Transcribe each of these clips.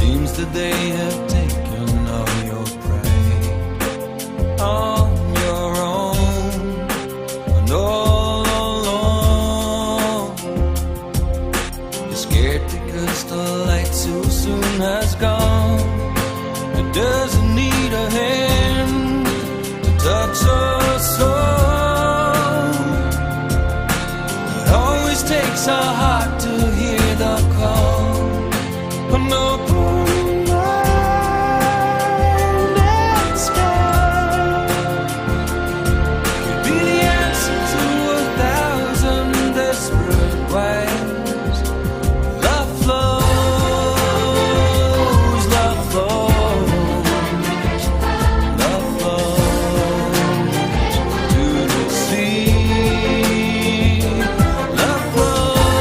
Seems that they have taken all your pride on your own and all alone. You're scared because the light so soon has gone. It doesn't need a hand to touch a soul. It always takes a heart to hear the call. An open-minded sky could be the answer to 1,000 desperate wives. Love flows, love flows, love flows to the sea. Love flows,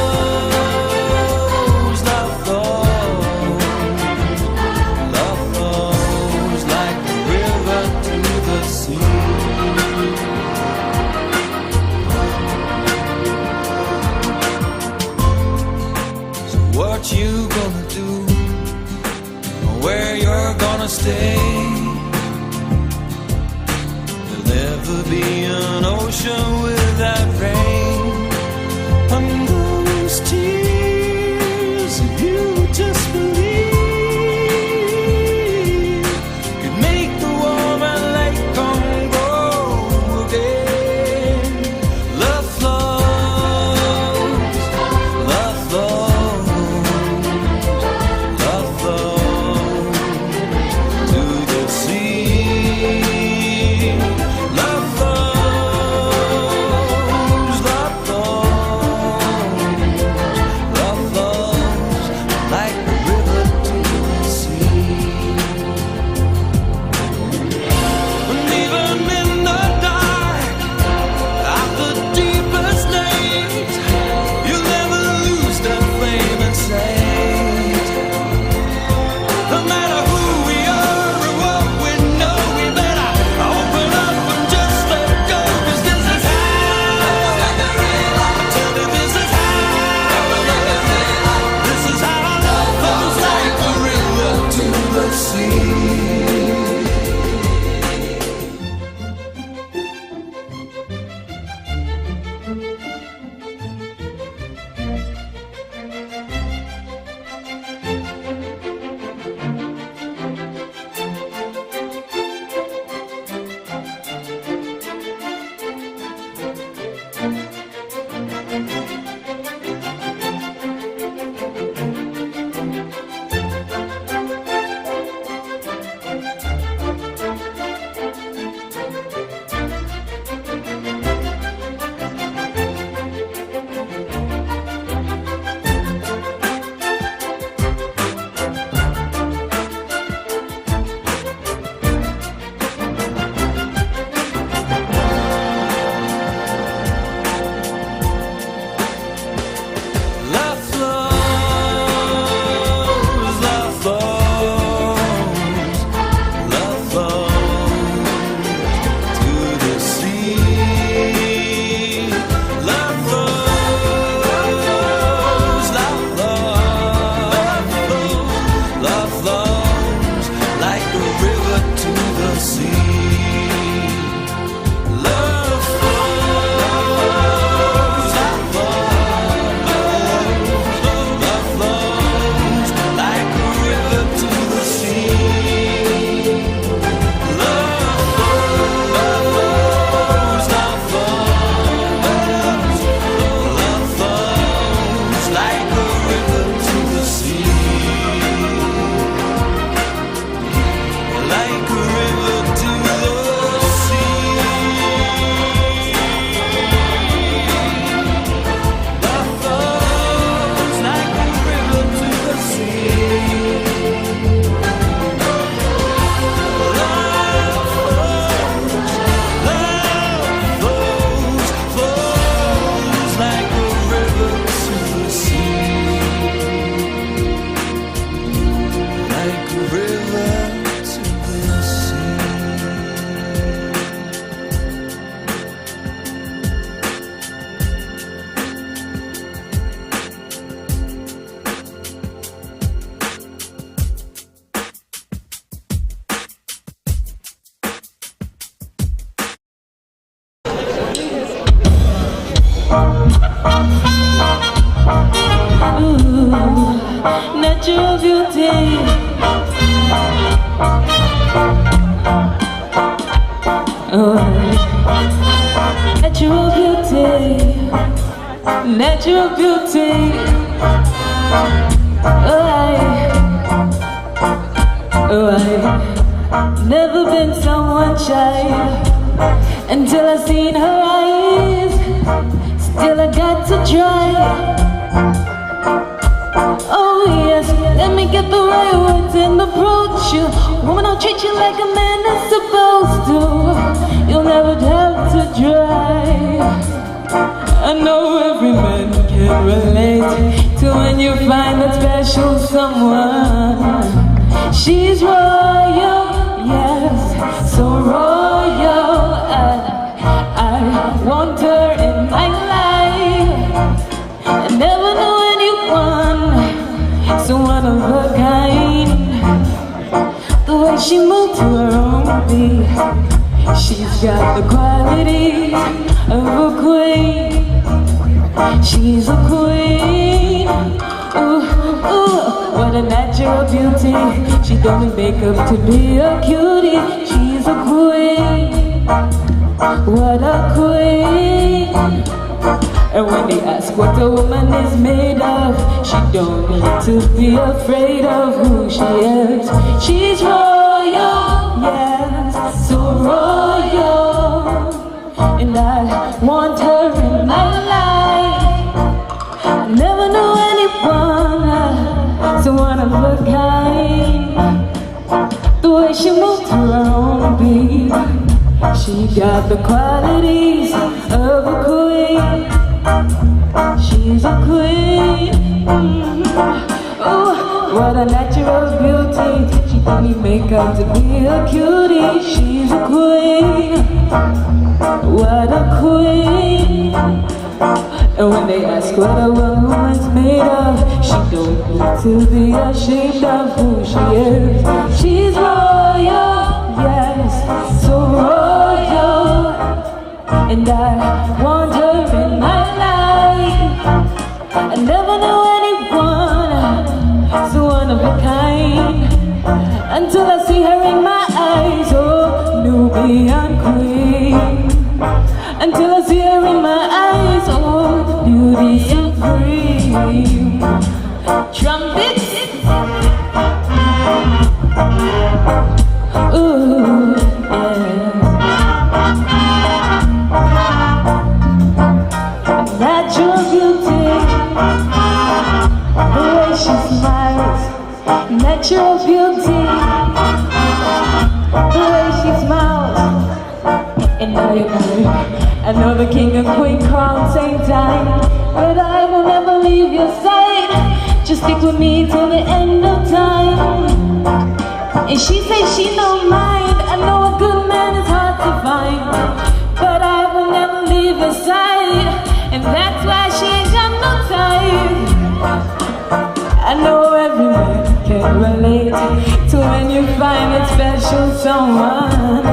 love flows, love flows like a river to the sea. So what you gonna do? Where you're gonna stay? There'll never be an ocean without rain. And those tears, if you just believe, could make the warm and light come grow again. Love flows, love flows, love flows to the sea. Love flows, love flows, love flows like a river to the sea. And even in the dark of the deepest night, you'll never lose the flame inside. No matter who we are or what we know, we better open up and just let go. 'Cause this is how, tell me this is how, this is how love flows like a river to the sea. Love flows, love flows, love flows to the sea. Love flows, love flows, love flows like a river to the sea. Love flows, love flows, love flows like a river to the sea. Love flows, love flows, love flows like a river to the sea. Like a river to natural beauty. I've never been someone shy until I seen her eyes. Still I got to try. Oh yes, let me get the right words and approach you. Woman, I'll treat you like a man is supposed to. You'll never have to try. I know every man can relate to when you find that special someone. She's royal, yes, so royal. I want her in my life. I never knew anyone so one of a kind. The way she moved to her own beat, she's got the qualities of a queen. She's a queen. Ooh, ooh, what a natural beauty. She don't need makeup to be a cutie. She's a queen. What a queen. And when they ask what a woman is made of, she don't need to be afraid of who she is. She's royal, yes, so royal. And I want her in my life. I never knew anyone so one of a kind. The way she moved to her own beat, she got the qualities of a queen. She's a queen. Oh, what a natural beauty. She don't need makeup to be a cutie. She's a queen. What a queen. And when they ask what a woman's made of, she don't need to be ashamed of who she is. She's royal, yes, so royal. And I want her in my life. I never knew anyone so one of a kind until I see her in my eyes. Oh, Nubian queen. Until I see her in my eyes. Oh, beauty supreme. Trumpets. Ooh, yeah. Natural beauty, the way she smiles. Natural beauty, the way she smiles. And now you got it. I know the king and queen crown same time, but I will never leave your side. Just stick with me till the end of time. And she says she don't mind. I know a good man is hard to find, but I will never leave her side. And that's why she ain't got no time. I know every man can relate to when you find that special someone.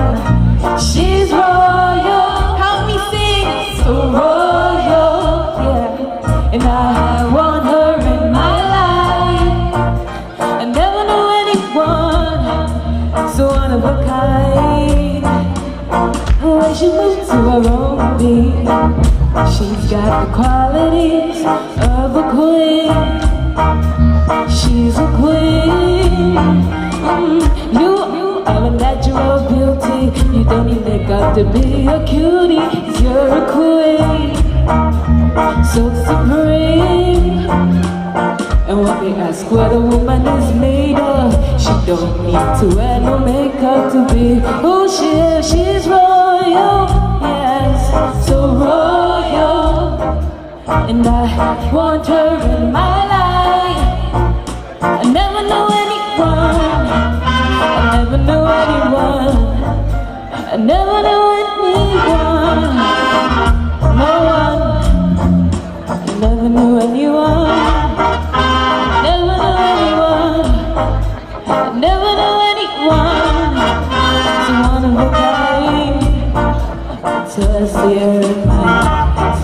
She's royal, help me sing, so royal, yeah. And I want her in my life. I never knew anyone so one of a kind. The way she moves to her own beat, she's got the qualities of a queen. She's a queen. You are a natural beauty. You don't need makeup to be a cutie. 'Cause you're a queen, so supreme. And when they ask what a woman is made of, she don't need to wear no makeup to be who she is. She's royal, yes, so royal. And I want her in my life. I never knew anyone. I never knew anyone. I never knew anyone. No one. I never knew anyone. Never knew anyone. I never knew anyone. So one of a kind. Until I see her in my eyes.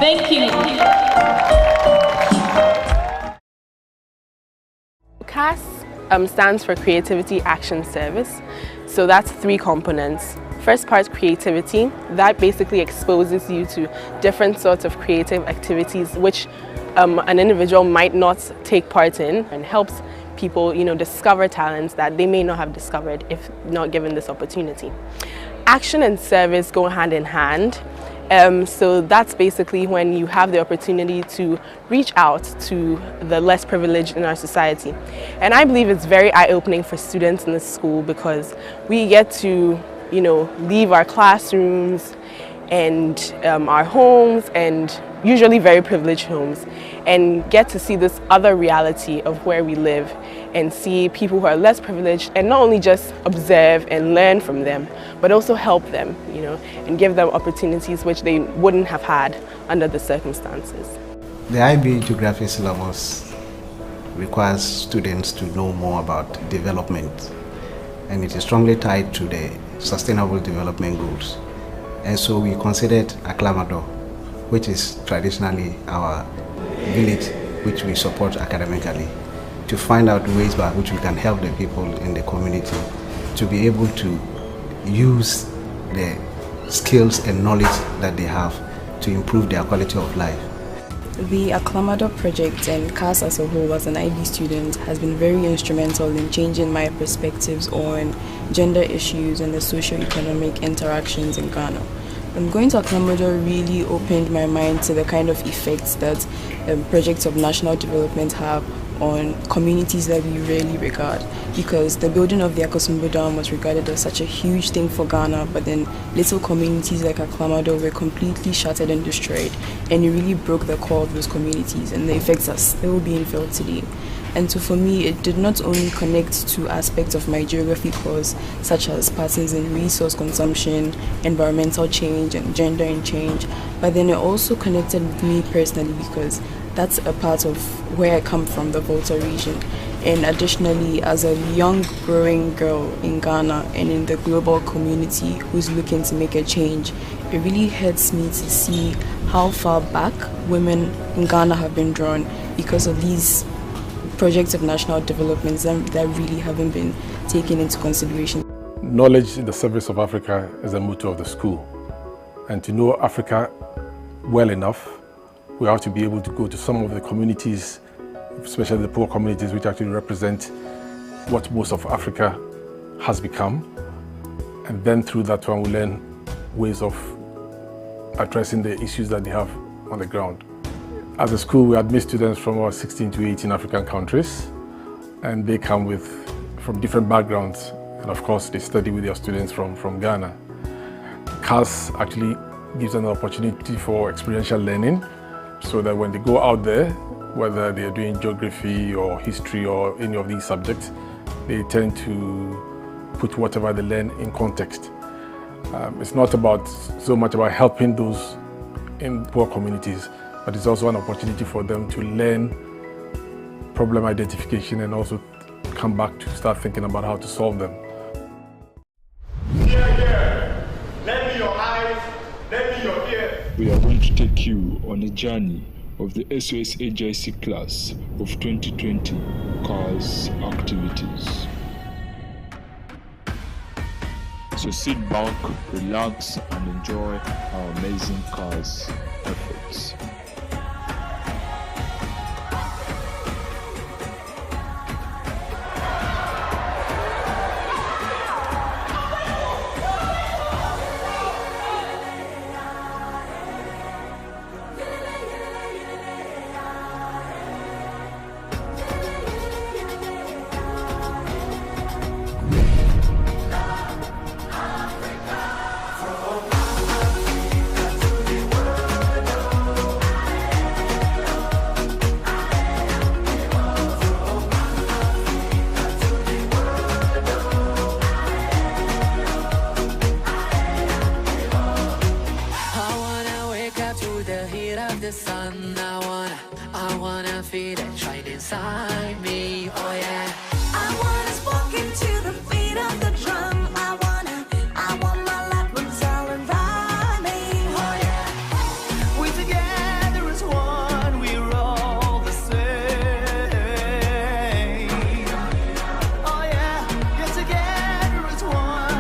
Thank you. CAS stands for Creativity Action Service. So that's 3 components. First part, creativity. That basically exposes you to different sorts of creative activities which an individual might not take part in, and helps people, discover talents that they may not have discovered if not given this opportunity. Action and service go hand in hand. So that's basically when you have the opportunity to reach out to the less privileged in our society. And I believe it's very eye-opening for students in the school, because we get to, leave our classrooms and our homes, and usually very privileged homes, and get to see this other reality of where we live, and see people who are less privileged, and not only just observe and learn from them, but also help them, and give them opportunities which they wouldn't have had under the circumstances. The IB Geography syllabus requires students to know more about development, and it is strongly tied to the Sustainable Development Goals. And so we considered Acclamador, which is traditionally our village which we support academically, to find out ways by which we can help the people in the community to be able to use the skills and knowledge that they have to improve their quality of life. The Acclamador project, and CAS as a whole as an IB student, has been very instrumental in changing my perspectives on gender issues and the socio-economic interactions in Ghana. Going to Acclamador really opened my mind to the kind of effects that projects of national development have on communities that we rarely regard, because the building of the Akosombo Dam was regarded as such a huge thing for Ghana, but then little communities like Acclamador were completely shattered and destroyed, and it really broke the core of those communities, and the effects are still being felt today. And so for me, it did not only connect to aspects of my geography course, such as patterns in resource consumption, environmental change, and gender and change, but then it also connected with me personally, because that's a part of where I come from, the Volta region. And additionally, as a young growing girl in Ghana and in the global community who's looking to make a change, it really hurts me to see how far back women in Ghana have been drawn because of these projects of national development that really haven't been taken into consideration. Knowledge in the service of Africa is the motto of the school. And to know Africa well enough, we have to be able to go to some of the communities, especially the poor communities, which actually represent what most of Africa has become. And then through that one, we learn ways of addressing the issues that they have on the ground. As a school, we admit students from about 16 to 18 African countries, and they come from different backgrounds. And of course, they study with their students from Ghana. CAS actually gives an opportunity for experiential learning, so that when they go out there, whether they're doing geography or history or any of these subjects, they tend to put whatever they learn in context. It's not so much about helping those in poor communities, but it's also an opportunity for them to learn problem identification and also come back to start thinking about how to solve them. Yeah. Lend me your eyes, lend me your ears. We are going to take you on a journey of the Sos-Hgic class of 2020 CAS activities. So sit back, relax, and enjoy our amazing CAS efforts. The sun, I wanna feel it right inside me, oh yeah. I wanna walk into the beat of the drum. I want my life with all around me, Oh yeah. We together as one, we're all the same. Oh yeah, together as one.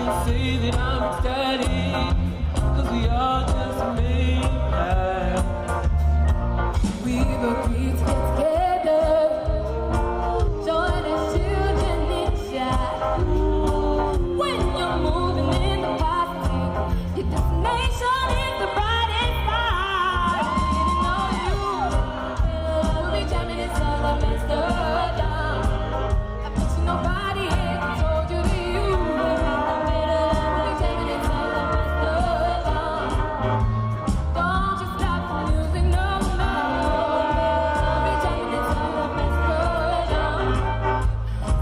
just say that I'm ecstatic, 'cause we all just made that. We've agreed to get together, join as children in chat. When you're moving in the positive, your destination is the brightest side. Didn't know you, we'll be jamming inside the Amsterdam. I bet you nobody ever told you to you. We'll be jamming inside the Amsterdam. Don't you stop the music, no, no. We'll be jamming inside the Amsterdam.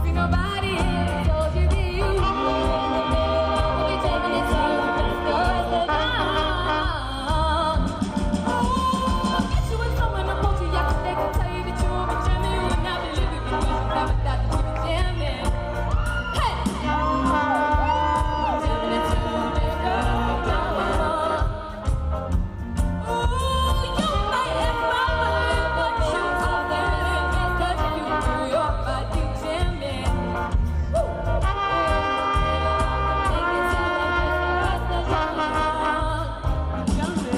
See, nobody ever told you to you. We'll be jamming inside the Amsterdam. Oh, I bet you when someone approach you, yeah, they can tell you that you'll be jamming. You would not believe it, because you never thought that you'd be jamming. Hey! Jamming into the Amsterdam. Ooh, you may have mumbling, but you are there in best touch you do your body jamming. Woo! Take it to the Amsterdam. Jamming.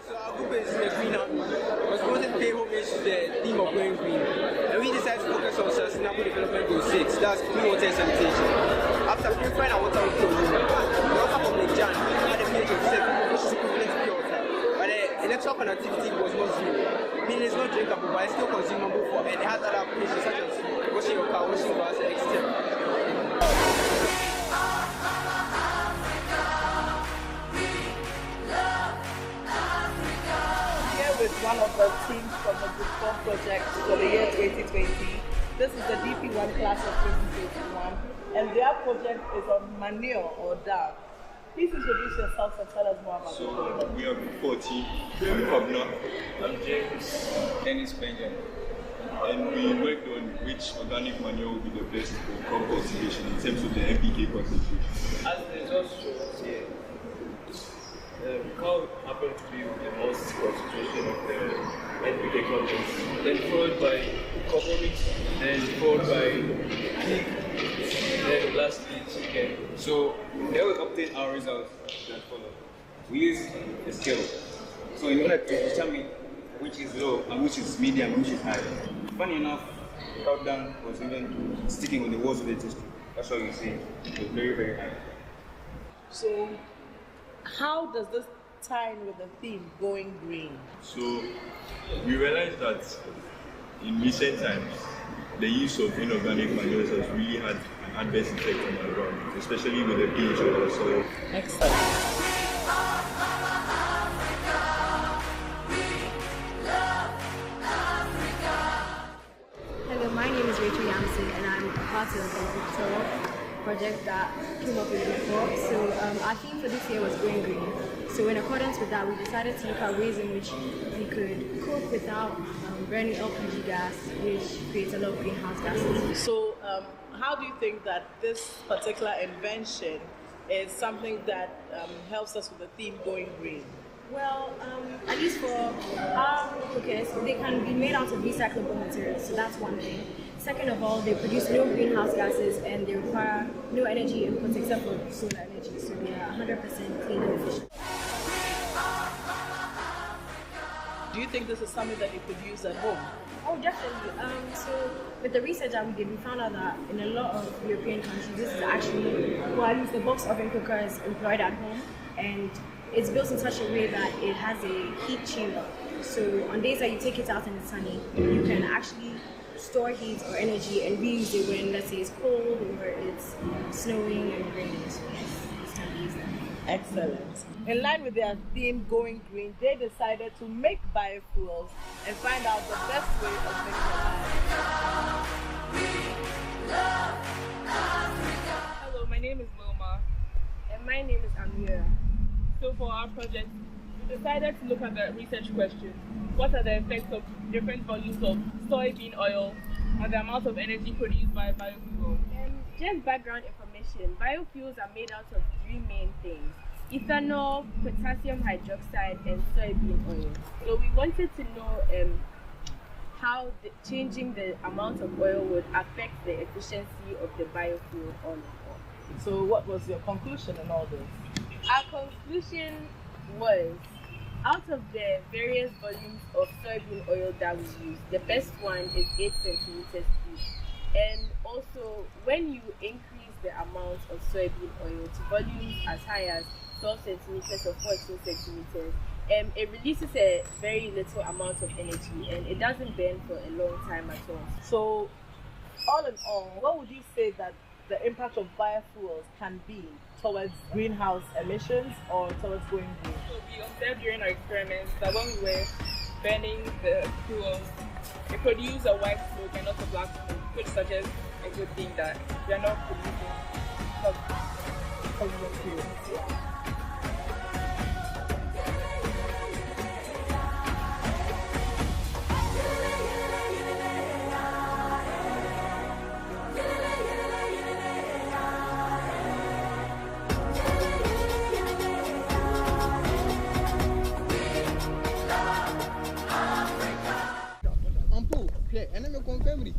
So our group is the Green Up. Was supposed to pay homage to the theme of going green. And we decided to focus on Sustainable Development Goal 6, that's clean water and sanitation. After purifying our water with chlorine, the water from Lake Jan had a pH of 7, which is equivalent to pure water. But the electrical conductivity was not zero, meaning it's not drinkable, but it's still consumable for, and it has other applications such as washing your car, washing grass, and etc. Here with one of the teams from the Group 4 project for the year 2020. This is the DP1 class of 2021, and their project is on manure or dung. Please introduce yourself and tell us more about the project. We are Group 14. I'm Kobna. I'm James. Dennis Benjamin. And we worked on which organic manure would be the best for crop cultivation in terms of the NPK concentration. As the just shows here, cow happened to be the most concentration of the NPK content, then followed by copper, then followed by pig, then lastly chicken. So here we obtain our results that follow. We use a scale. So in order to determine which is low and which is medium, which is high. Funny enough, cow dung was even sticking on the walls of the test. That's why you see it was very, very high. So, how does this tie in with the theme going green? So we realized that in recent times, the use of inorganic manures has really had an adverse effect on the environment, especially with the pH of the soil. Excellent. Hello, my name is Rachel Yamson and I'm a part of the Group 12 project that came up with Group 4. So our theme for this year was going green. So in accordance with that, we decided to look at ways in which we could cook without burning LPG gas, which creates a lot of greenhouse gases. So how do you think that this particular invention is something that helps us with the theme going green? Well, at least for our cookers, they can be made out of recyclable materials, so that's one thing. Second of all, they produce no greenhouse gases and they require no energy inputs except for solar energy, so they are 100% clean and efficient. Do you think this is something that you could use at home? Oh, definitely. So with the research that we did, we found out that in a lot of European countries, this is actually, well, at least the box oven cooker is employed at home, and it's built in such a way that it has a heat chamber. So on days that you take it out and it's sunny, you can actually store heat or energy and reuse it when, let's say, it's cold or it's snowing and raining. So yes, this can be used. Excellent. In line with their theme, Going Green, they decided to make biofuels and find out the best way of making it. Hello, my name is Wilma. And my name is Amira. So for our project, we decided to look at the research question. What are the effects of different volumes of soybean oil on the amount of energy produced by biofuel? Just background information, biofuels are made out of three main things: ethanol, potassium hydroxide, and soybean oil. So we wanted to know how changing the amount of oil would affect the efficiency of the biofuel on and on. So what was your conclusion in all this? Our conclusion was, out of the various volumes of soybean oil that we use, the best one is 8 centimeters cubed. And also, when you increase the amount of soybean oil to volumes as high as 12 centimeters or 14 centimeters, it releases a very little amount of energy and it doesn't burn for a long time at all. So, all in all, what would you say that the impact of biofuels can be towards greenhouse emissions or towards going green? So we observed during our experiments that when we were burning the fuels, it produced a white smoke and not a black smoke, which suggests a good thing that we are not producing toxic fuels. And then me confirm it.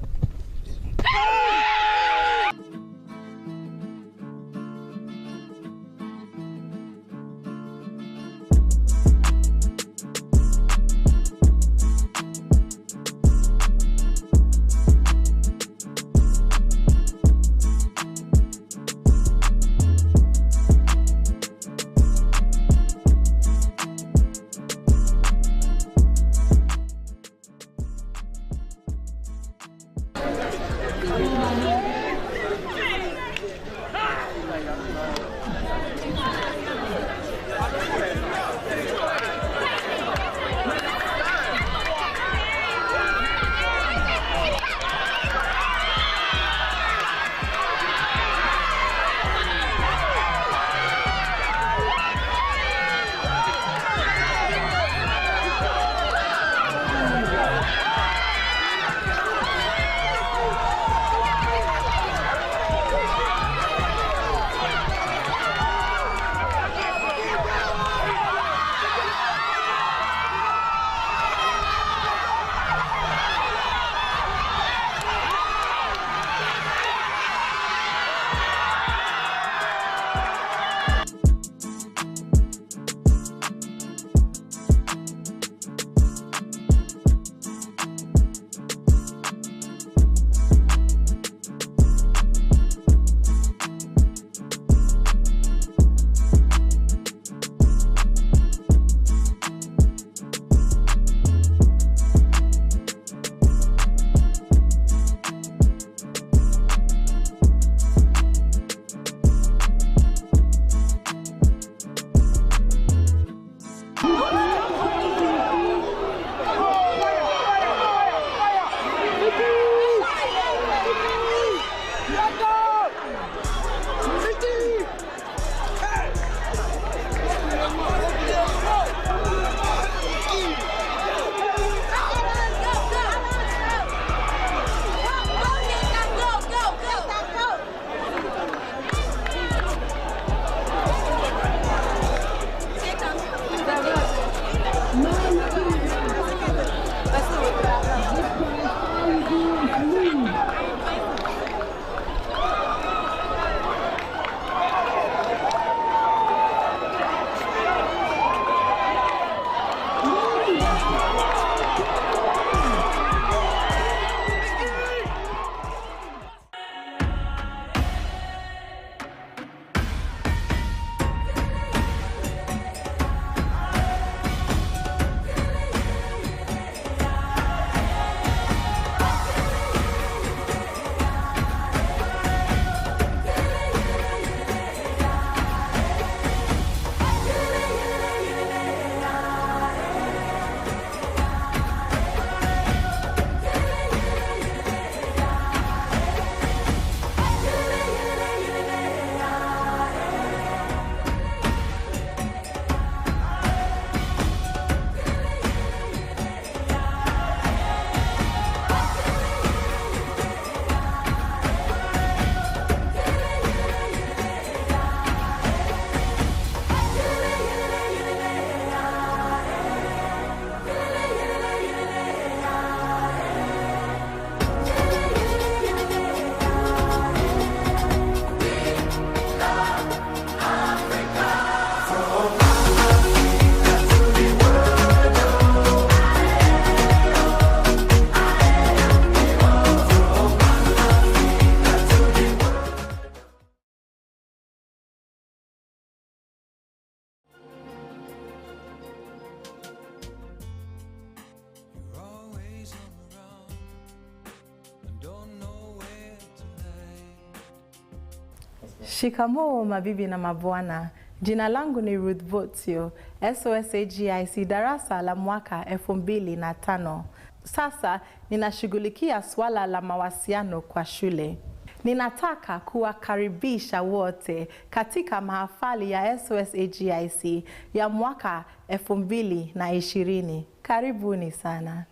Shikamoo mabibi na mabwana. Jina langu ni Ruth Botio, Sos-Hgic darasa la mwaka 2005. Sasa ninashughulikia swala la mawasiliano kwa shule. Ninataka kuwakaribisha wote katika mahafali ya Sos-Hgic ya mwaka 2020. Karibuni sana.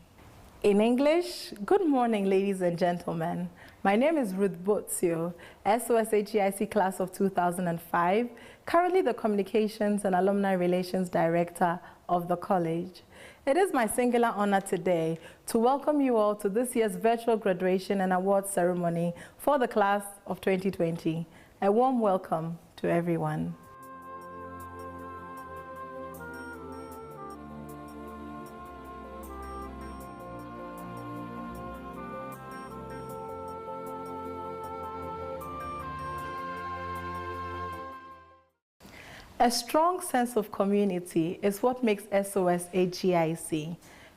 In English, good morning, ladies and gentlemen. My name is Ruth Botio, Sos-Hgic class of 2005, currently the Communications and Alumni Relations Director of the college. It is my singular honor today to welcome you all to this year's virtual graduation and awards ceremony for the class of 2020. A warm welcome to everyone. A strong sense of community is what makes Sos-Hgic,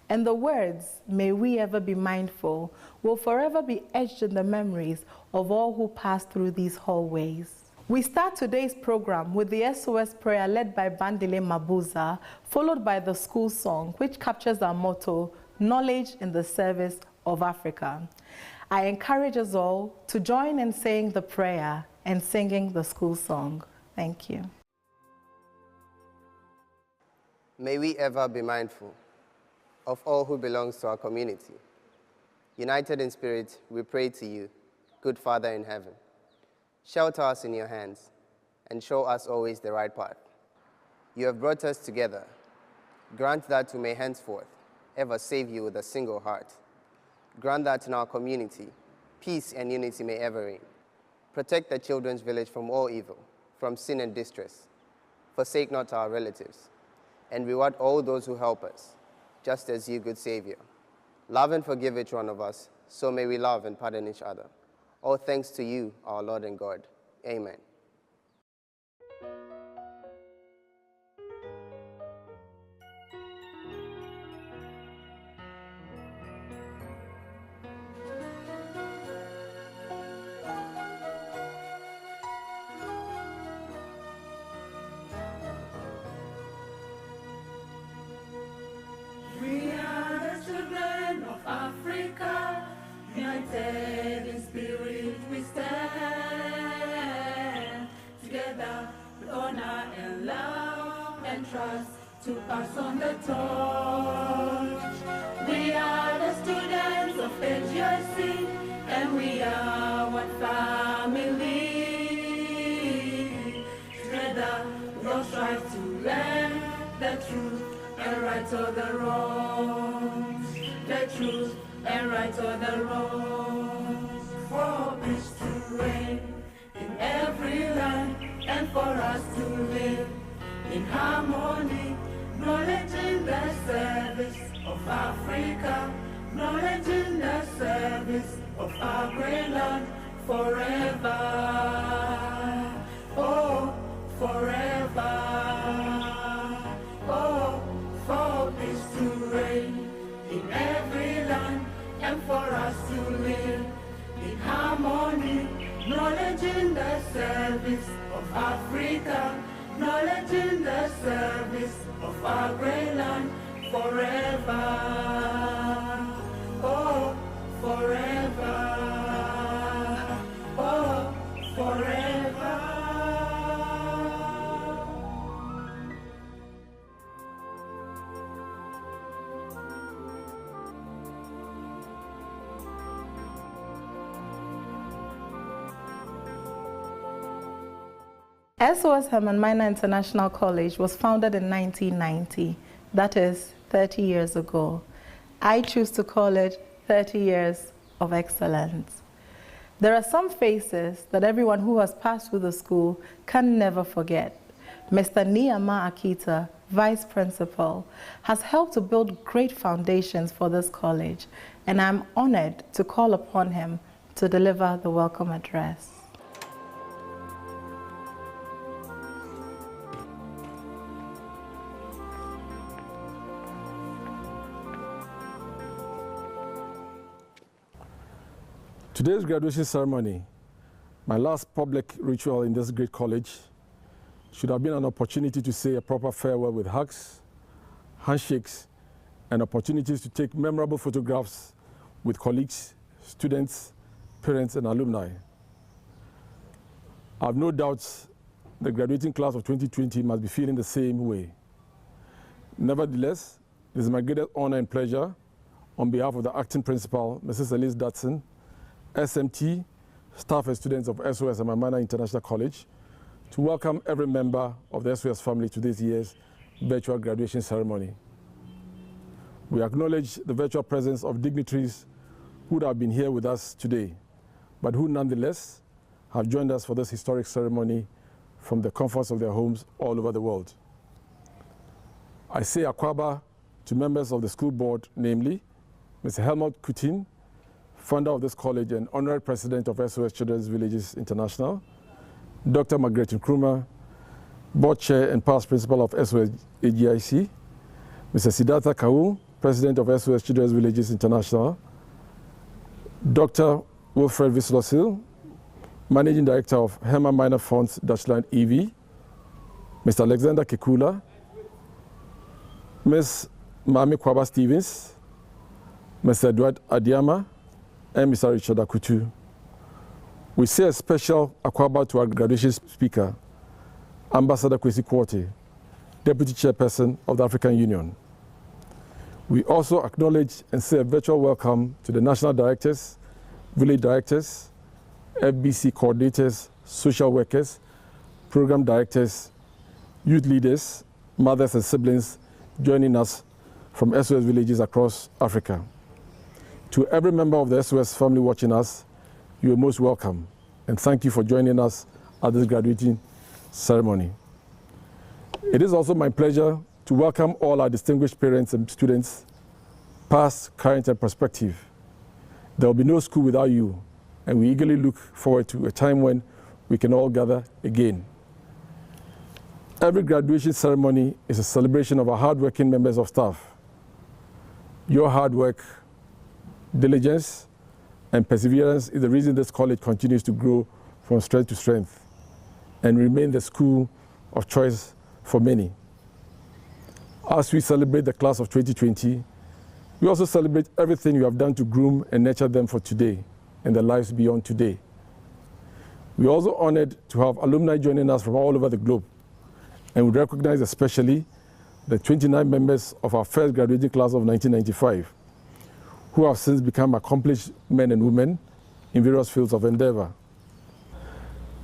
and the words, "May we ever be mindful," will forever be etched in the memories of all who pass through these hallways. We start today's program with the SOS prayer led by Bandile Mabuza, followed by the school song, which captures our motto, knowledge in the service of Africa. I encourage us all to join in saying the prayer and singing the school song. Thank you. May we ever be mindful of all who belongs to our community. United in spirit, we pray to you, good Father in heaven. Shelter us in your hands and show us always the right path. You have brought us together. Grant that we may henceforth ever save you with a single heart. Grant that in our community, peace and unity may ever reign. Protect the children's village from all evil, from sin and distress. Forsake not our relatives, and reward all those who help us, just as you, good Savior. Love and forgive each one of us, so may we love and pardon each other. All thanks to you, our Lord and God. Amen. We are the children of Africa, united in spirit we stand. Together with honor and love and trust to pass on the torch. We are the students of Hgic, and we are one family. Together we all strive to learn the truth and right or the wrongs, the truth and right or the wrongs. For peace to reign in every land, and for us to live in harmony. Knowledge in the service of Africa, knowledge in the service of our great land, forever, oh, forever, oh. For peace to reign in every land, and for us to live in harmony. Knowledge in the service of Africa, knowledge in the service of our great land, forever, oh, forever, oh, forever. SOS Herman Minor International College was founded in 1990, that is 30 years ago. I choose to call it 30 years of excellence. There are some faces that everyone who has passed through the school can never forget. Mr. Niyama Akita, Vice Principal, has helped to build great foundations for this college, and I'm honored to call upon him to deliver the welcome address. Today's graduation ceremony My last public ritual in this great college should have been an opportunity to say a proper farewell with hugs, handshakes, and opportunities to take memorable photographs with colleagues, students, parents, and alumni. I have no doubts the graduating class of 2020 must be feeling the same way. Nevertheless, it is my greatest honor and pleasure on behalf of the acting principal, Mrs. Elise Dotson, SMT, staff and students of SOS and Mamana International College, to welcome every member of the SOS family to this year's virtual graduation ceremony. We acknowledge the virtual presence of dignitaries who would have been here with us today, but who nonetheless have joined us for this historic ceremony from the comforts of their homes all over the world. I say Akwaba to members of the school board, namely Mr. Helmut Kutin, founder of this college and honorary president of SOS Children's Villages International, Dr. Margaret Nkrumah, board chair and past principal of SOS-Hgic, Mr. Siddhartha Kaul, president of SOS Children's Villages International, Dr. Wilfred Vislosil, managing director of Herman Minor Funds Dutchland EV, Mr. Alexander Kekula, Ms. Mami Kwaba Stevens, Mr. Edward Adiama, and Mr. Richard Akutu. We say a special Akwaba to our graduation speaker, Ambassador Kwesi Kworte, Deputy Chairperson of the African Union. We also acknowledge and say a virtual welcome to the national directors, village directors, FBC coordinators, social workers, program directors, youth leaders, mothers and siblings joining us from SOS villages across Africa. To every member of the SOS family watching us, you are most welcome, and thank you for joining us at this graduating ceremony. It is also my pleasure to welcome all our distinguished parents and students, past, current, and prospective. There will be no school without you, and we eagerly look forward to a time when we can all gather again. Every graduation ceremony is a celebration of our hardworking members of staff. Your hard work, diligence, and perseverance is the reason this college continues to grow from strength to strength and remain the school of choice for many. As we celebrate the class of 2020, we also celebrate everything you have done to groom and nurture them for today and their lives beyond today. We are also honored to have alumni joining us from all over the globe, and we recognize especially the 29 members of our first graduating class of 1995, who have since become accomplished men and women in various fields of endeavor.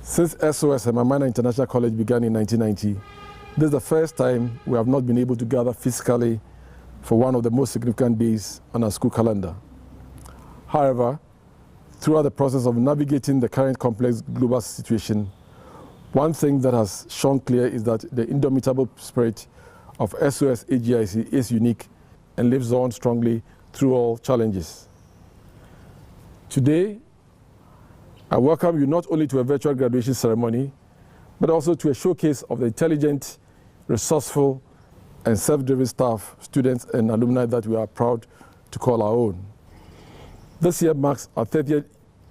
Since SOS and Mamana International College began in 1990, this is the first time we have not been able to gather physically for one of the most significant days on our school calendar. However, throughout the process of navigating the current complex global situation, one thing that has shone clear is that the indomitable spirit of SOS-Hgic is unique and lives on strongly through all challenges. Today, I welcome you not only to a virtual graduation ceremony, but also to a showcase of the intelligent, resourceful, and self-driven staff, students, and alumni that we are proud to call our own. This year marks our 30th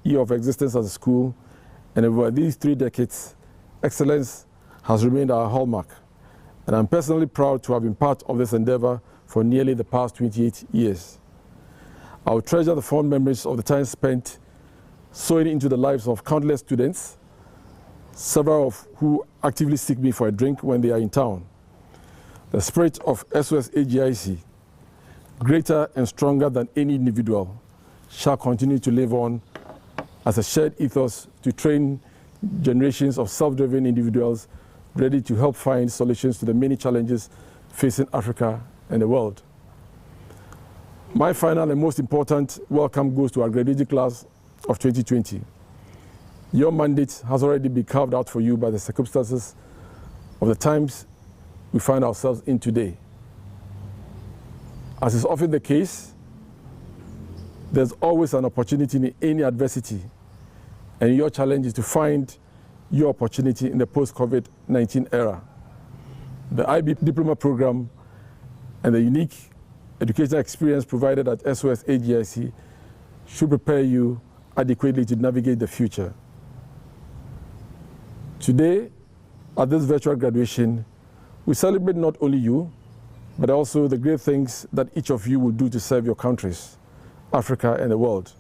year of existence as a school, and over these 3 decades, excellence has remained our hallmark. And I'm personally proud to have been part of this endeavor for nearly the past 28 years. I will treasure the fond memories of the time spent sowing into the lives of countless students, several of who actively seek me for a drink when they are in town. The spirit of SOS-Hgic, greater and stronger than any individual, shall continue to live on as a shared ethos to train generations of self-driven individuals ready to help find solutions to the many challenges facing Africa and the world. My final and most important welcome goes to our graduating class of 2020. Your mandate has already been carved out for you by the circumstances of the times we find ourselves in today. As is often the case, there's always an opportunity in any adversity, and your challenge is to find your opportunity in the post-COVID-19 era. The IB Diploma Program and the unique educational experience provided at SOS-Hgic should prepare you adequately to navigate the future. Today, at this virtual graduation, we celebrate not only you, but also the great things that each of you will do to serve your countries, Africa and the world.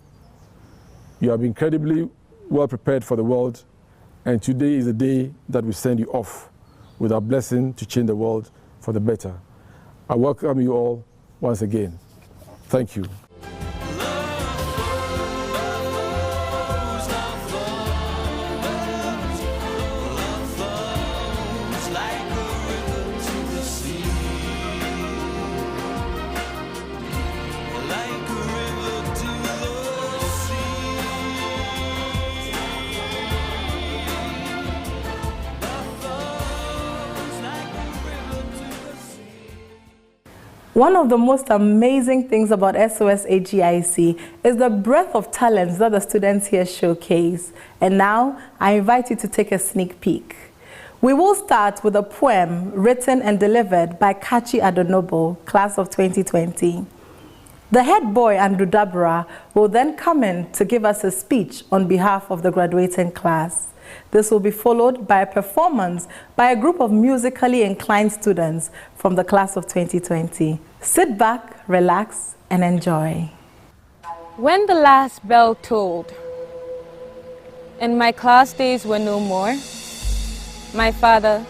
You have been incredibly well prepared for the world, and today is the day that we send you off with our blessing to change the world for the better. I welcome you all once again. Thank you. One of the most amazing things about Sos-Hgic is the breadth of talents that the students here showcase. And now, I invite you to take a sneak peek. We will start with a poem written and delivered by Kachi Adonobo, class of 2020. The head boy, Andrew Dabra, will then come in to give us a speech on behalf of the graduating class. This will be followed by a performance by a group of musically inclined students from the class of 2020. Sit back, relax, and enjoy. When the last bell tolled and my class days were no more, my father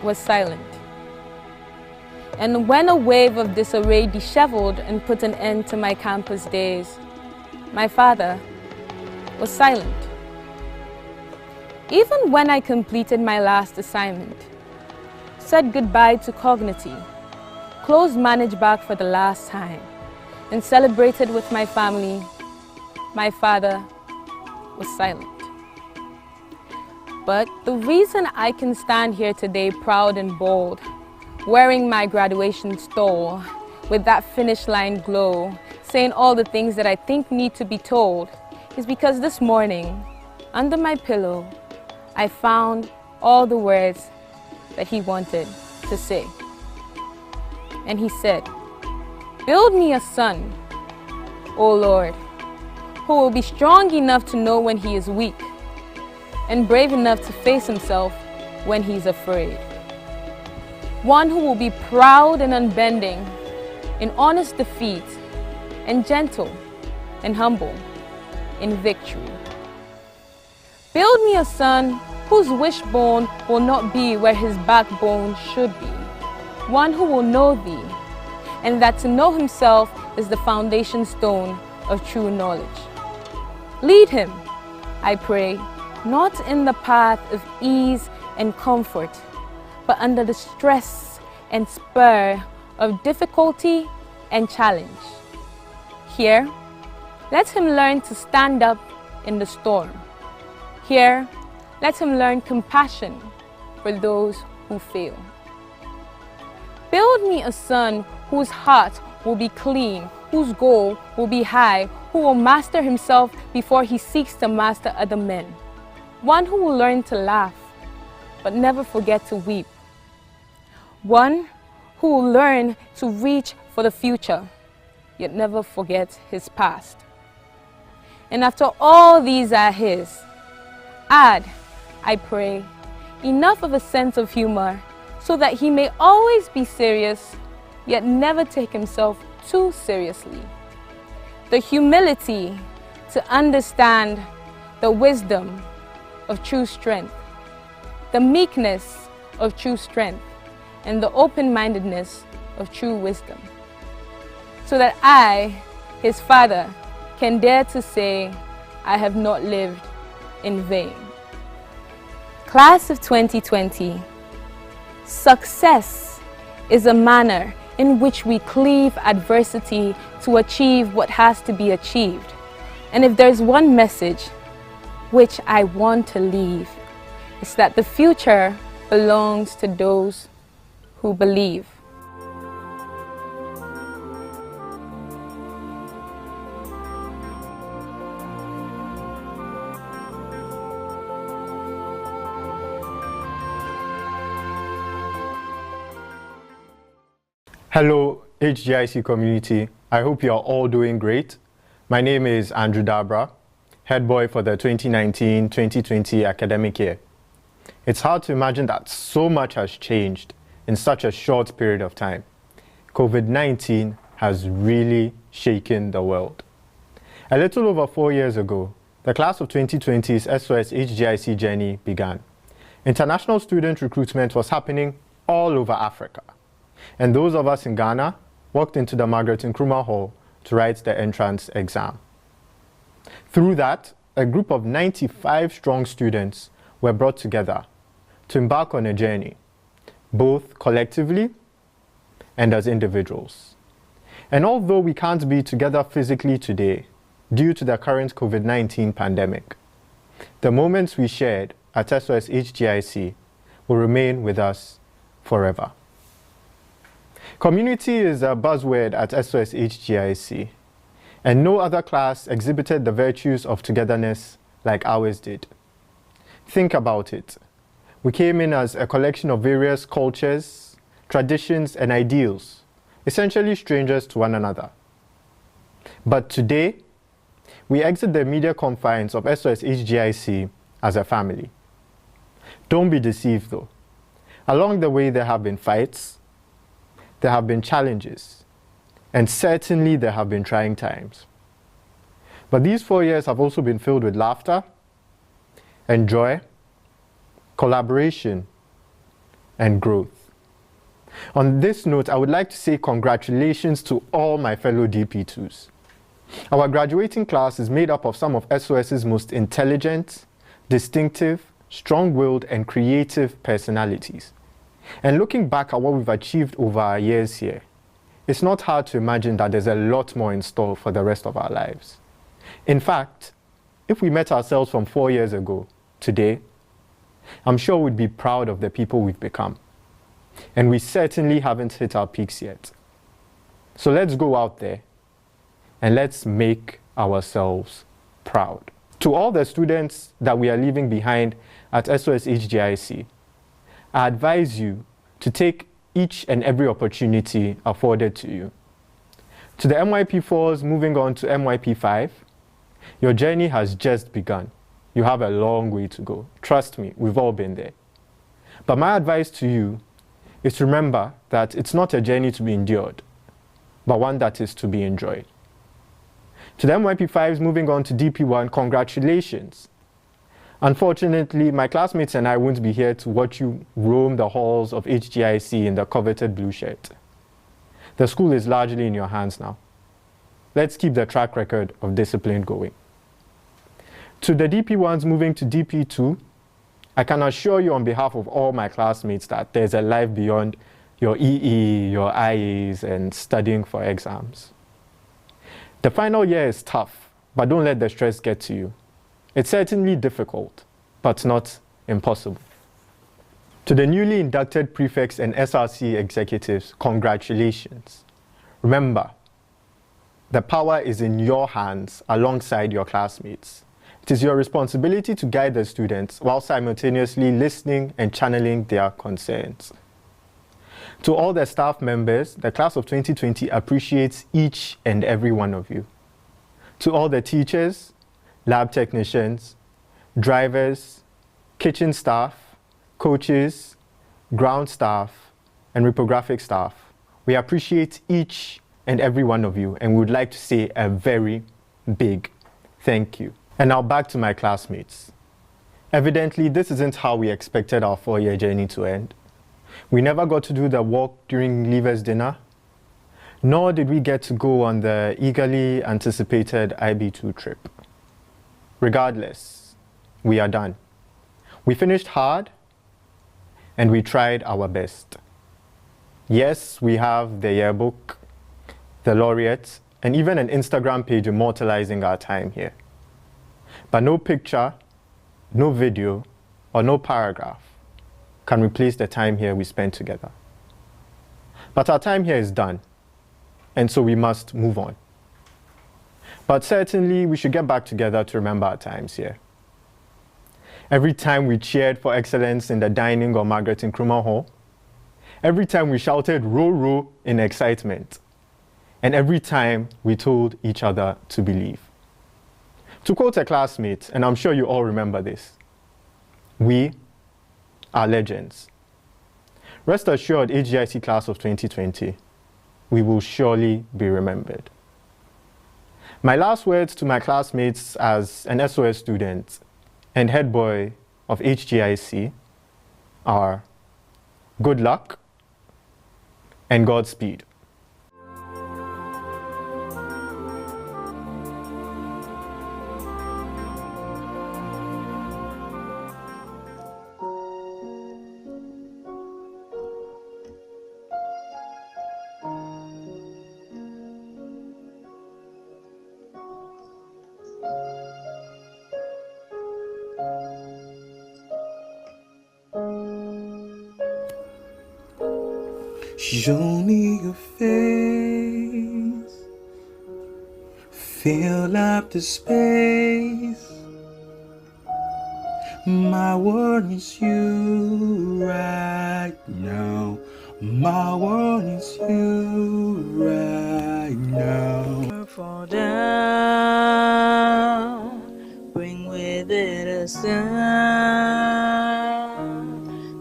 was silent. And when a wave of disarray disheveled and put an end to my campus days, my father was silent. Even when I completed my last assignment, said goodbye to Cognity, closed Manage Back for the last time, and celebrated with my family, my father was silent. But the reason I can stand here today proud and bold, wearing my graduation stole, with that finish line glow, saying all the things that I think need to be told, is because this morning, under my pillow, I found all the words that he wanted to say. And he said, "Build me a son, O Lord, who will be strong enough to know when he is weak and brave enough to face himself when he's afraid. One who will be proud and unbending in honest defeat and gentle and humble in victory. Build me a son whose wishbone will not be where his backbone should be. One who will know thee, and that to know himself is the foundation stone of true knowledge. Lead him, I pray, not in the path of ease and comfort, but under the stress and spur of difficulty and challenge. Here, let him learn to stand up in the storm. Here, let him learn compassion for those who fail. Build me a son whose heart will be clean, whose goal will be high, who will master himself before he seeks to master other men. One who will learn to laugh, but never forget to weep. One who will learn to reach for the future, yet never forget his past. And after all these are his, add, I pray, enough of a sense of humor so that he may always be serious, yet never take himself too seriously. The humility to understand the wisdom of true strength, the meekness of true strength, and the open-mindedness of true wisdom, so that I, his father, can dare to say, I have not lived in vain. Class of 2020, success is a manner in which we cleave adversity to achieve what has to be achieved. And if there's one message which I want to leave, it's that the future belongs to those who believe. Hello, HGIC community. I hope you are all doing great. My name is Andrew Dabra, head boy for the 2019-2020 academic year. It's hard to imagine that so much has changed in such a short period of time. COVID-19 has really shaken the world. A little over 4 years ago, the class of 2020's Sos-Hgic journey began. International student recruitment was happening all over Africa. And those of us in Ghana walked into the Margaret Nkrumah Hall to write the entrance exam. Through that, a group of 95 strong students were brought together to embark on a journey, both collectively and as individuals. And although we can't be together physically today due to the current COVID-19 pandemic, the moments we shared at Sos-Hgic will remain with us forever. Community is a buzzword at Sos-Hgic, and no other class exhibited the virtues of togetherness like ours did. Think about it. We came in as a collection of various cultures, traditions, and ideals, essentially strangers to one another. But today, we exit the immediate confines of Sos-Hgic as a family. Don't be deceived though. Along the way, there have been fights, there have been challenges, and certainly there have been trying times. But these 4 years have also been filled with laughter and joy, collaboration, and growth. On this note, I would like to say congratulations to all my fellow DP2s. Our graduating class is made up of some of SOS's most intelligent, distinctive, strong-willed, and creative personalities. And looking back at what we've achieved over our years here, it's not hard to imagine that there's a lot more in store for the rest of our lives. In fact, if we met ourselves from 4 years ago, today, I'm sure we'd be proud of the people we've become. And we certainly haven't hit our peaks yet. So let's go out there and let's make ourselves proud. To all the students that we are leaving behind at Sos-Hgic, I advise you to take each and every opportunity afforded to you. To the MYP4s moving on to MYP5, your journey has just begun. You have a long way to go. Trust me, we've all been there. But my advice to you is to remember that it's not a journey to be endured, but one that is to be enjoyed. To the MYP5s moving on to DP1, congratulations. Unfortunately, my classmates and I won't be here to watch you roam the halls of HGIC in the coveted blue shirt. The school is largely in your hands now. Let's keep the track record of discipline going. To the DP1s moving to DP2, I can assure you on behalf of all my classmates that there's a life beyond your EE, your IAs, and studying for exams. The final year is tough, but don't let the stress get to you. It's certainly difficult, but not impossible. To the newly inducted prefects and SRC executives, congratulations. Remember, the power is in your hands alongside your classmates. It is your responsibility to guide the students while simultaneously listening and channeling their concerns. To all the staff members, the class of 2020 appreciates each and every one of you. To all the teachers, lab technicians, drivers, kitchen staff, coaches, ground staff, and reprographic staff, we appreciate each and every one of you, and we would like to say a very big thank you. And now back to my classmates. Evidently, this isn't how we expected our 4-year journey to end. We never got to do the walk during leavers dinner, nor did we get to go on the eagerly anticipated IB2 trip. Regardless, we are done. We finished hard, and we tried our best. Yes, we have the yearbook, the laureates, and even an Instagram page immortalizing our time here. But no picture, no video, or no paragraph can replace the time here we spent together. But our time here is done, and so we must move on. But certainly, we should get back together to remember our times here. Every time we cheered for excellence in the dining or Margaret Nkrumah Hall, every time we shouted "Row, row" in excitement, and every time we told each other to believe. To quote a classmate, and I'm sure you all remember this, we are legends. Rest assured, HGIC class of 2020, we will surely be remembered. My last words to my classmates as an SOS student and head boy of HGIC are good luck and Godspeed. Show me your face, fill up the space. My world is you right now. My world is you right now. Fall down, bring with it a sound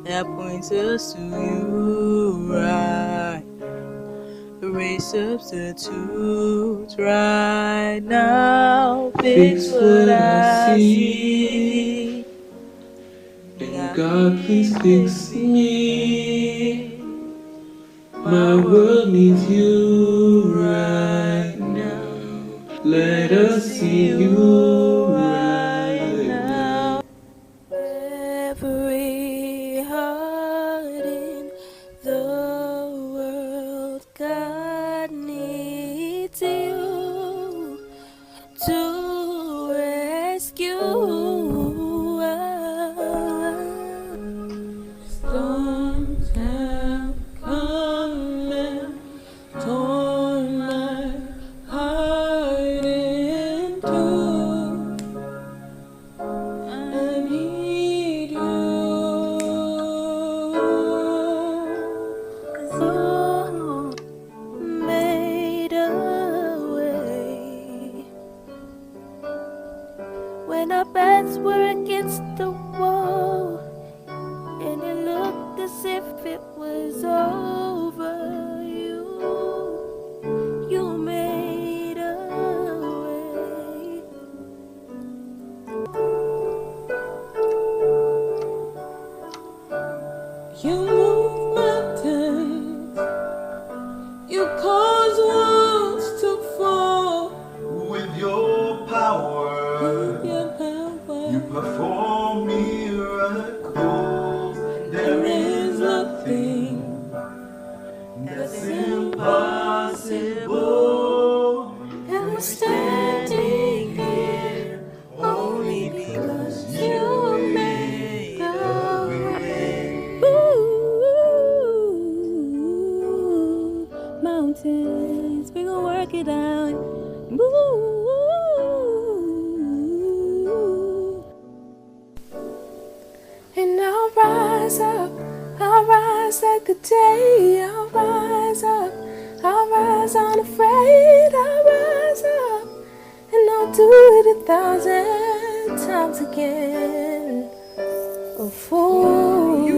that points us to you right. Erase substitutes right now. Fix what I see. And God, please fix me. My world needs you right now. Let us see you right now. Every heart in the world, God needs you to rescue. Storms have come and torn my heart in two. I need you. 'Cause you made a way when our backs were against the wall, and it looked as if it was over. You made a way. You move mountains, you cause walls to fall. With your power, you perform miracles. There is nothing that's impossible. And we're standing here only because you made a way. Ooh, mountains, we gon' work it out. Ooh. And I'll rise up like the day. I'll rise up, I'll rise unafraid. I'll rise up, and I'll do it 1,000 times again for you.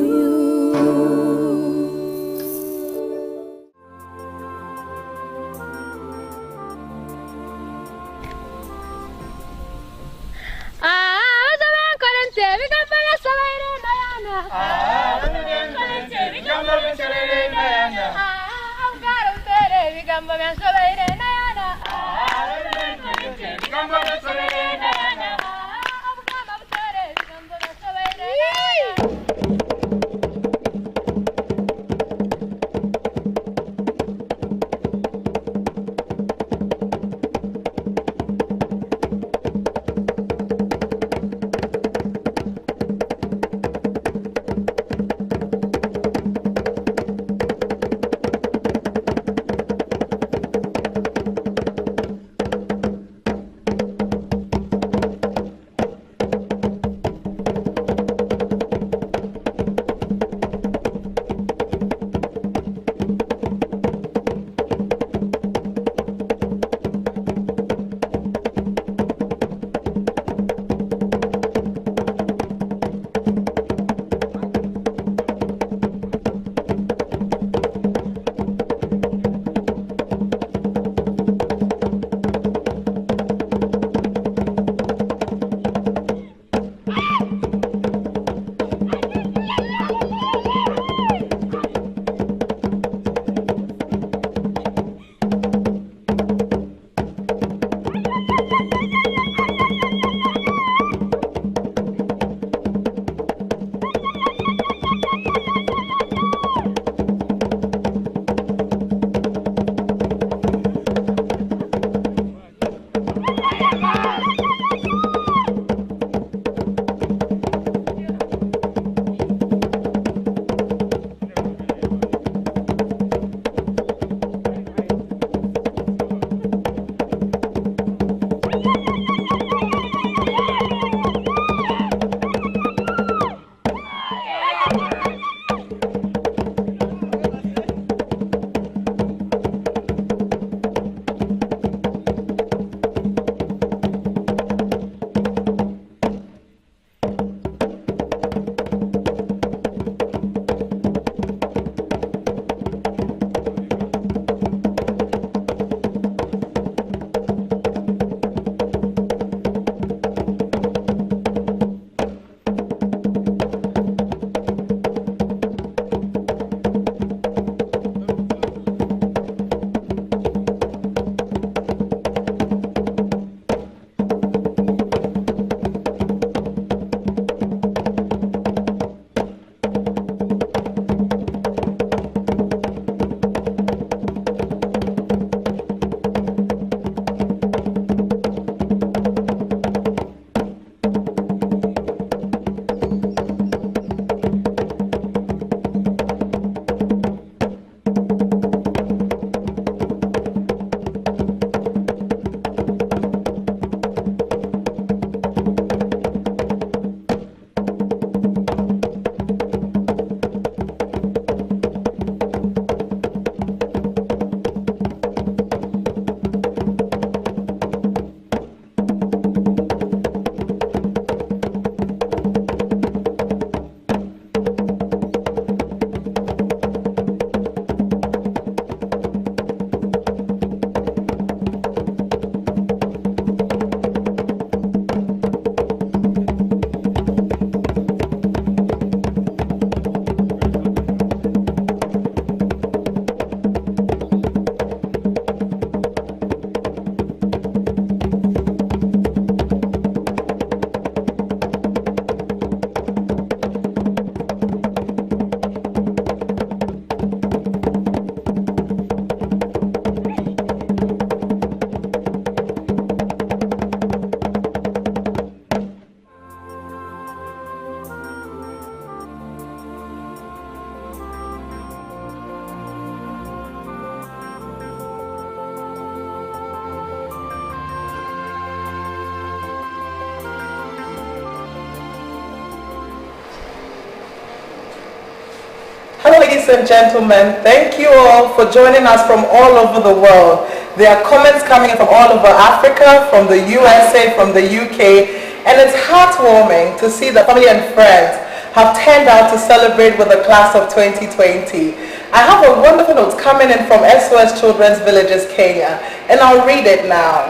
ladies and gentlemen, thank you all for joining us from all over the world. There are comments coming from all over Africa, from the USA, from the UK, and it's heartwarming to see that family and friends have turned out to celebrate with the class of 2020. I have a wonderful note coming in from SOS Children's Villages, Kenya, and I'll read it now.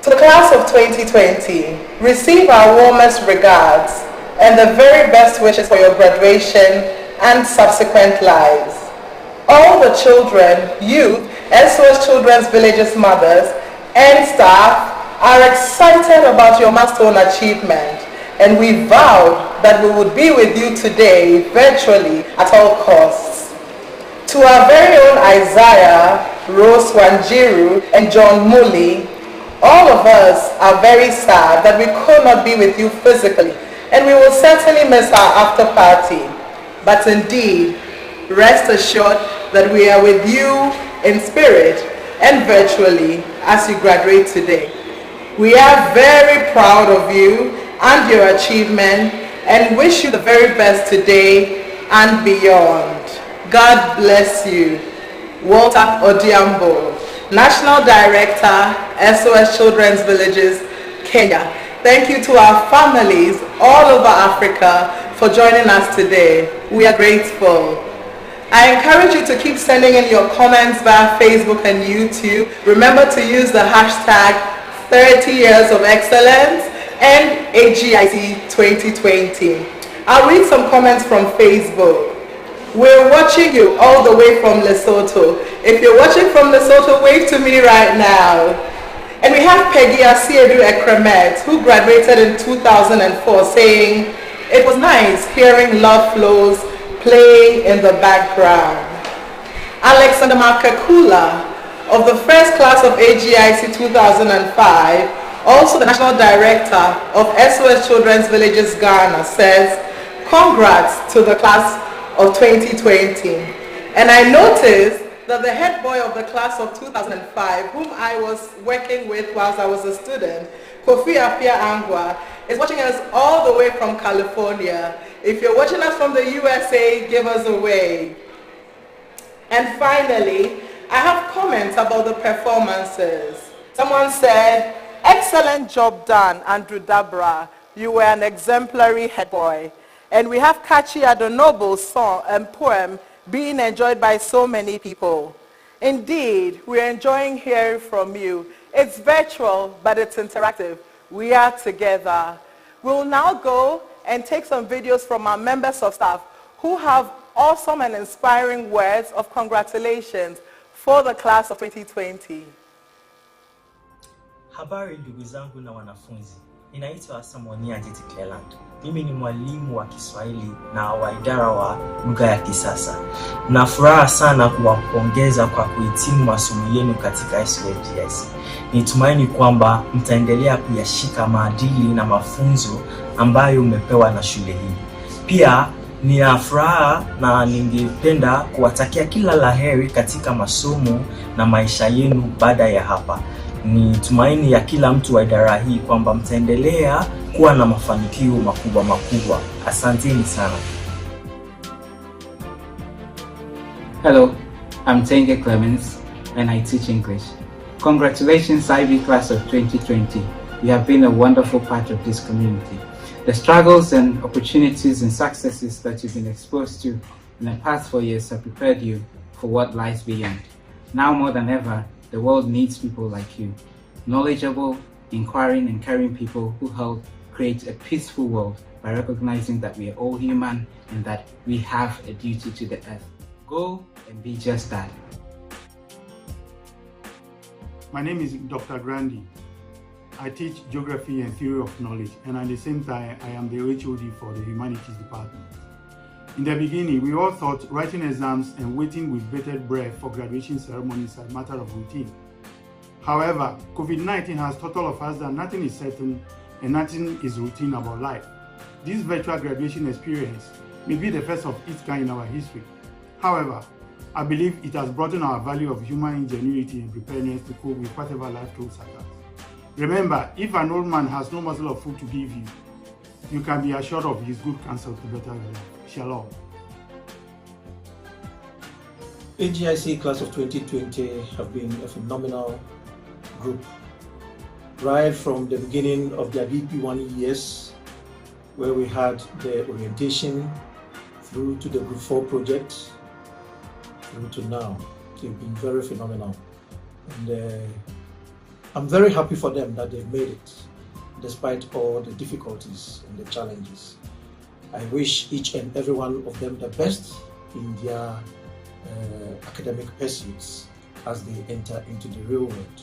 To the class of 2020, receive our warmest regards and the very best wishes for your graduation and subsequent lives. All the children, youth, SOS Children's Villages mothers, and staff are excited about your milestone achievement, and we vowed that we would be with you today virtually at all costs. To our very own Isaiah, Rose Wanjiru, and John Muli, all of us are very sad that we could not be with you physically, and we will certainly miss our after party. But indeed, rest assured that we are with you in spirit and virtually as you graduate today. We are very proud of you and your achievement and wish you the very best today and beyond. God bless you. Walter Odiambo, National Director, SOS Children's Villages, Kenya. Thank you to our families all over Africa for joining us today. We are grateful. I encourage you to keep sending in your comments via Facebook and YouTube. Remember to use the hashtag 30 Years of Excellence and AGIC 2020. I'll read some comments from Facebook. We're watching you all the way from Lesotho. If you're watching from Lesotho, wave to me right now. And we have Peggy Asiedu Ekremet, who graduated in 2004, saying, it was nice hearing Love Flows play in the background. Alexander Makakula of the first class of AGIC 2005, also the National Director of SOS Children's Villages Ghana, says, congrats to the class of 2020. And I noticed that the head boy of the class of 2005, whom I was working with whilst I was a student, Kofi Apia Angwa, is watching us all the way from California. If you're watching us from the USA, give us a wave. And finally, I have comments about the performances. Someone said, excellent job done, Andrew Dabra. You were an exemplary head boy. And we have Kachi Adonoble's song and poem being enjoyed by so many people. Indeed, we're enjoying hearing from you. It's virtual, but it's interactive. We are together. We'll now go and take some videos from our members of staff who have awesome and inspiring words of congratulations for the class of 2020. Habari ndugu zangu na wanafunzi. Ninaitwa Samonia Jiti Cleland. Mimi ni mwalimu wa Kiswahili na wa idara wa lugha ya kisasa. Na furaha sana kuwapongeza kwa kuhitimu masomo yenu katika Sos-Hgic. Nitumaini kwamba mtaendelea kuyashika maadili na mafunzo ambayo umepewa na shule hii. Pia nina furaha na ningependa kuwatakia kila laheri katika masomo na maisha yenu baada ya hapa. Ni tumaini ya kila mtu wa idara hii kwamba mtaendelea kuwa na mafanikio makubwa. Asanteni sana. Hello, I'm Tenge Clemens and I teach English. Congratulations IB class of 2020. You have been a wonderful part of this community. The struggles and opportunities and successes that you've been exposed to in the past 4 years have prepared you for what lies beyond. Now more than ever, the world needs people like you. Knowledgeable, inquiring and caring people who help create a peaceful world by recognizing that we are all human and that we have a duty to the earth. Go and be just that. My name is Dr. Grandi. I teach geography and theory of knowledge, and at the same time, I am the HOD for the humanities department. In the beginning, we all thought writing exams and waiting with bated breath for graduation ceremonies are a matter of routine. However, COVID-19 has taught all of us that nothing is certain and nothing is routine about life. This virtual graduation experience may be the first of its kind in our history. However, I believe it has brought in our value of human ingenuity and preparedness to cope with whatever life throws at us. Remember, if an old man has no morsel of food to give you, you can be assured of his good counsel to better your life. Shalom. AGIC class of 2020 have been a phenomenal group. Right from the beginning of their BP1 years, where we had the orientation, through to the Group 4 project, through to now. They've been very phenomenal. And I'm very happy for them that they've made it, despite all the difficulties and the challenges. I wish each and every one of them the best in their academic pursuits as they enter into the real world.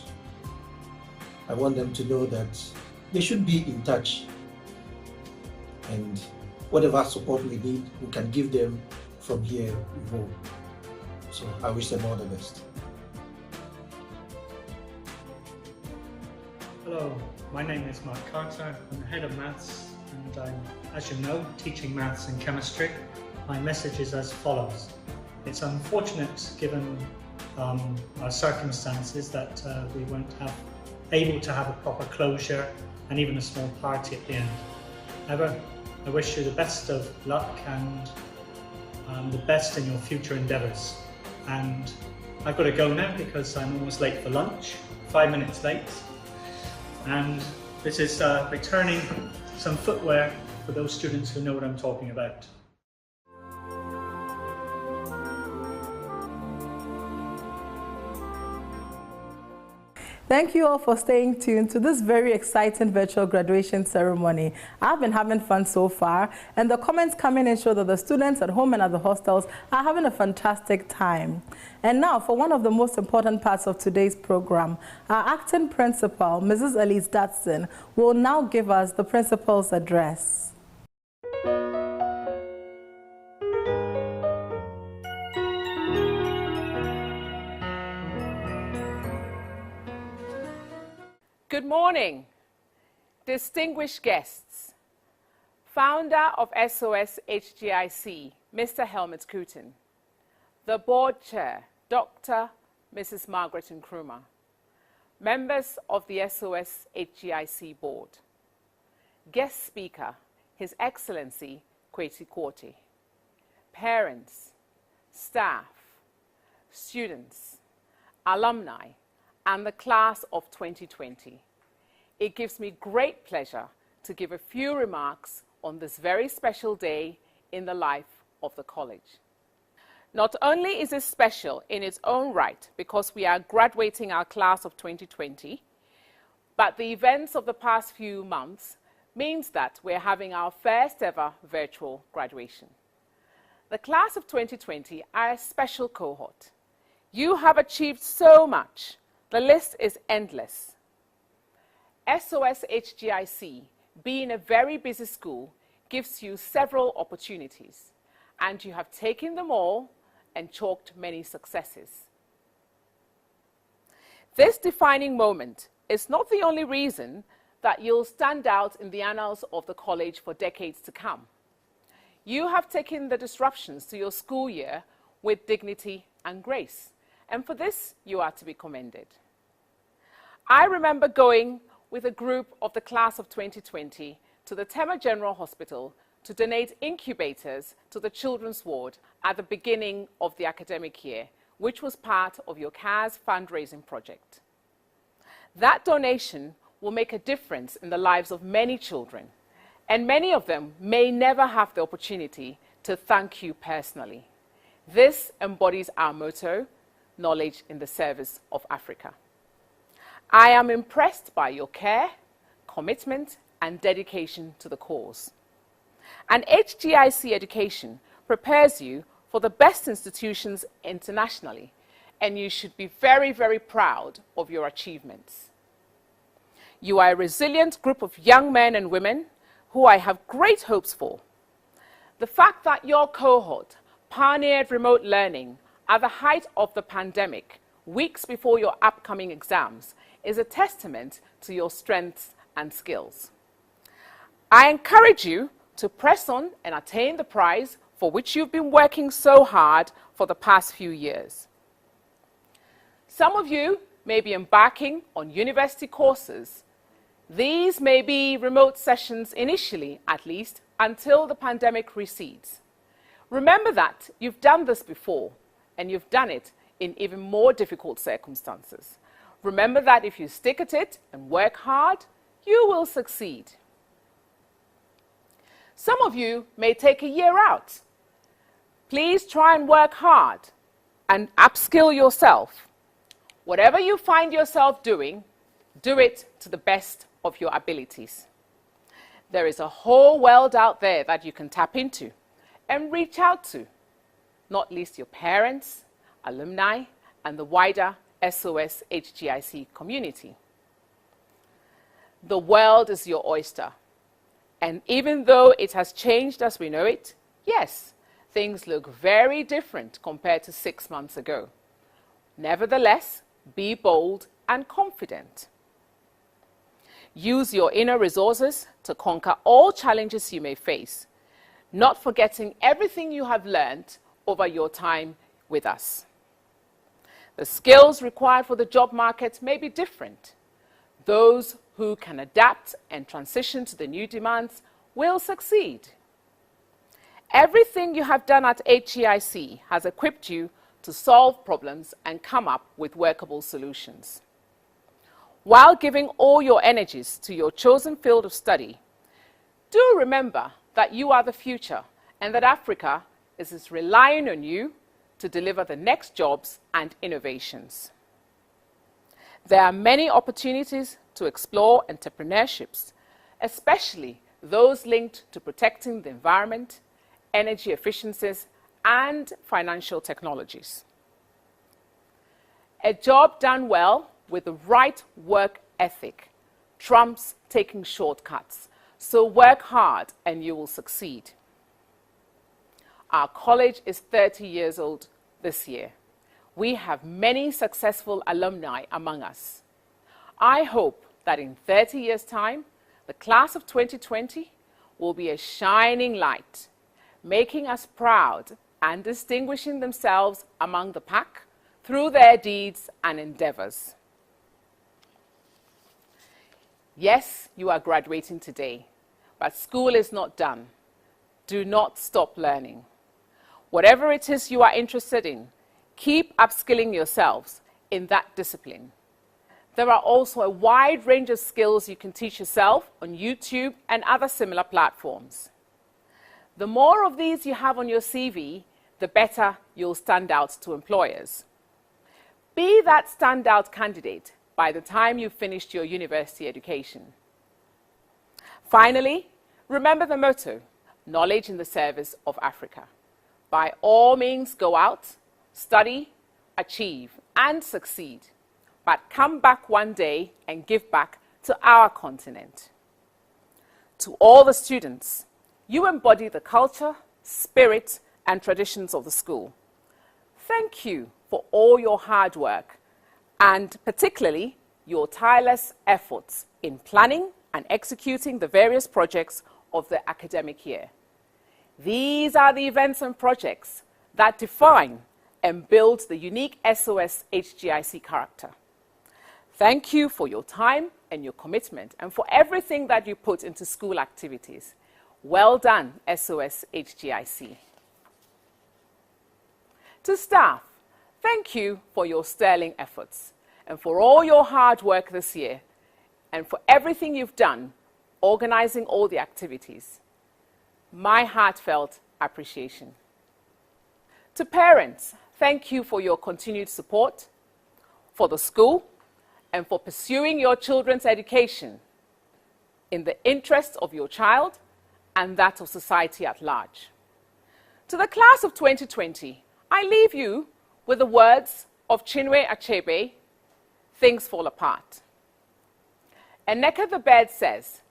I want them to know that they should be in touch, and whatever support we need, we can give them from here home. So I wish them all the best. Hello, my name is Mark Carter. I'm the head of maths, and I'm, as you know, teaching maths and chemistry. My message is as follows. It's unfortunate, given our circumstances, that we weren't able to have a proper closure and even a small party at the end. However, I wish you the best of luck and the best in your future endeavours. And I've got to go now because I'm almost late for lunch, 5 minutes late. And this is returning some footwear for those students who know what I'm talking about. Thank you all for staying tuned to this very exciting virtual graduation ceremony. I've been having fun so far, and the comments coming in show that the students at home and at the hostels are having a fantastic time. And now, for one of the most important parts of today's program, our acting principal, Mrs. Elise Datson, will now give us the principal's address. Good morning, distinguished guests. Founder of Sos-Hgic, Mr. Helmut Kuten. The board chair, Dr. Mrs. Margaret Nkrumah. Members of the Sos-Hgic board. Guest speaker, His Excellency Kwesi Korte. Parents, staff, students, alumni, and the class of 2020. It gives me great pleasure to give a few remarks on this very special day in the life of the college. Not only is it special in its own right because we are graduating our class of 2020, but the events of the past few months means that we're having our first ever virtual graduation. The class of 2020 are a special cohort. You have achieved so much. The list is endless. Sos-Hgic, being a very busy school, gives you several opportunities, and you have taken them all and chalked many successes. This defining moment is not the only reason that you'll stand out in the annals of the college for decades to come. You have taken the disruptions to your school year with dignity and grace, and for this you are to be commended. I remember going with a group of the class of 2020 to the Tema General Hospital to donate incubators to the children's ward at the beginning of the academic year, which was part of your CARES fundraising project. That donation will make a difference in the lives of many children, and many of them may never have the opportunity to thank you personally. This embodies our motto, knowledge in the service of Africa. I am impressed by your care, commitment, and dedication to the cause. And HGIC education prepares you for the best institutions internationally, and you should be very, very proud of your achievements. You are a resilient group of young men and women who I have great hopes for. The fact that your cohort pioneered remote learning at the height of the pandemic, weeks before your upcoming exams, is a testament to your strengths and skills. I encourage you to press on and attain the prize for which you've been working so hard for the past few years. Some of you may be embarking on university courses. These may be remote sessions initially, at least, until the pandemic recedes. Remember that you've done this before, and you've done it in even more difficult circumstances. Remember that if you stick at it and work hard, you will succeed. Some of you may take a year out. Please try and work hard and upskill yourself. Whatever you find yourself doing, do it to the best of your abilities. There is a whole world out there that you can tap into and reach out to, not least your parents, alumni, and the wider Sos-Hgic community. The world is your oyster, and even though it has changed as we know it, yes, things look very different compared to 6 months ago. Nevertheless, be bold and confident. Use your inner resources to conquer all challenges you may face, not forgetting everything you have learned over your time with us. The skills required for the job market may be different. Those who can adapt and transition to the new demands will succeed. Everything you have done at HGIC has equipped you to solve problems and come up with workable solutions. While giving all your energies to your chosen field of study, do remember that you are the future and that Africa is relying on you to deliver the next jobs and innovations. There are many opportunities to explore entrepreneurships, especially those linked to protecting the environment, energy efficiencies, and financial technologies. A job done well with the right work ethic trumps taking shortcuts, so work hard and you will succeed. Our college is 30 years old this year. We have many successful alumni among us. I hope that in 30 years' time, the class of 2020 will be a shining light, making us proud and distinguishing themselves among the pack through their deeds and endeavors. Yes, you are graduating today, but school is not done. Do not stop learning. Whatever it is you are interested in, keep upskilling yourselves in that discipline. There are also a wide range of skills you can teach yourself on YouTube and other similar platforms. The more of these you have on your CV, the better you'll stand out to employers. Be that standout candidate by the time you've finished your university education. Finally, remember the motto, knowledge in the service of Africa. By all means, go out, study, achieve, and succeed. But come back one day and give back to our continent. To all the students, you embody the culture, spirit, and traditions of the school. Thank you for all your hard work, and particularly your tireless efforts in planning and executing the various projects of the academic year. These are the events and projects that define and build the unique Sos-Hgic character. Thank you for your time and your commitment and for everything that you put into school activities. Well done, Sos-Hgic. To staff, thank you for your sterling efforts and for all your hard work this year and for everything you've done organizing all the activities. My heartfelt appreciation. To parents, thank you for your continued support for the school and for pursuing your children's education in the interest of your child and that of society at large. To the class of 2020, I leave you with the words of Chinwe Achebe, things fall apart. Nneka the bird says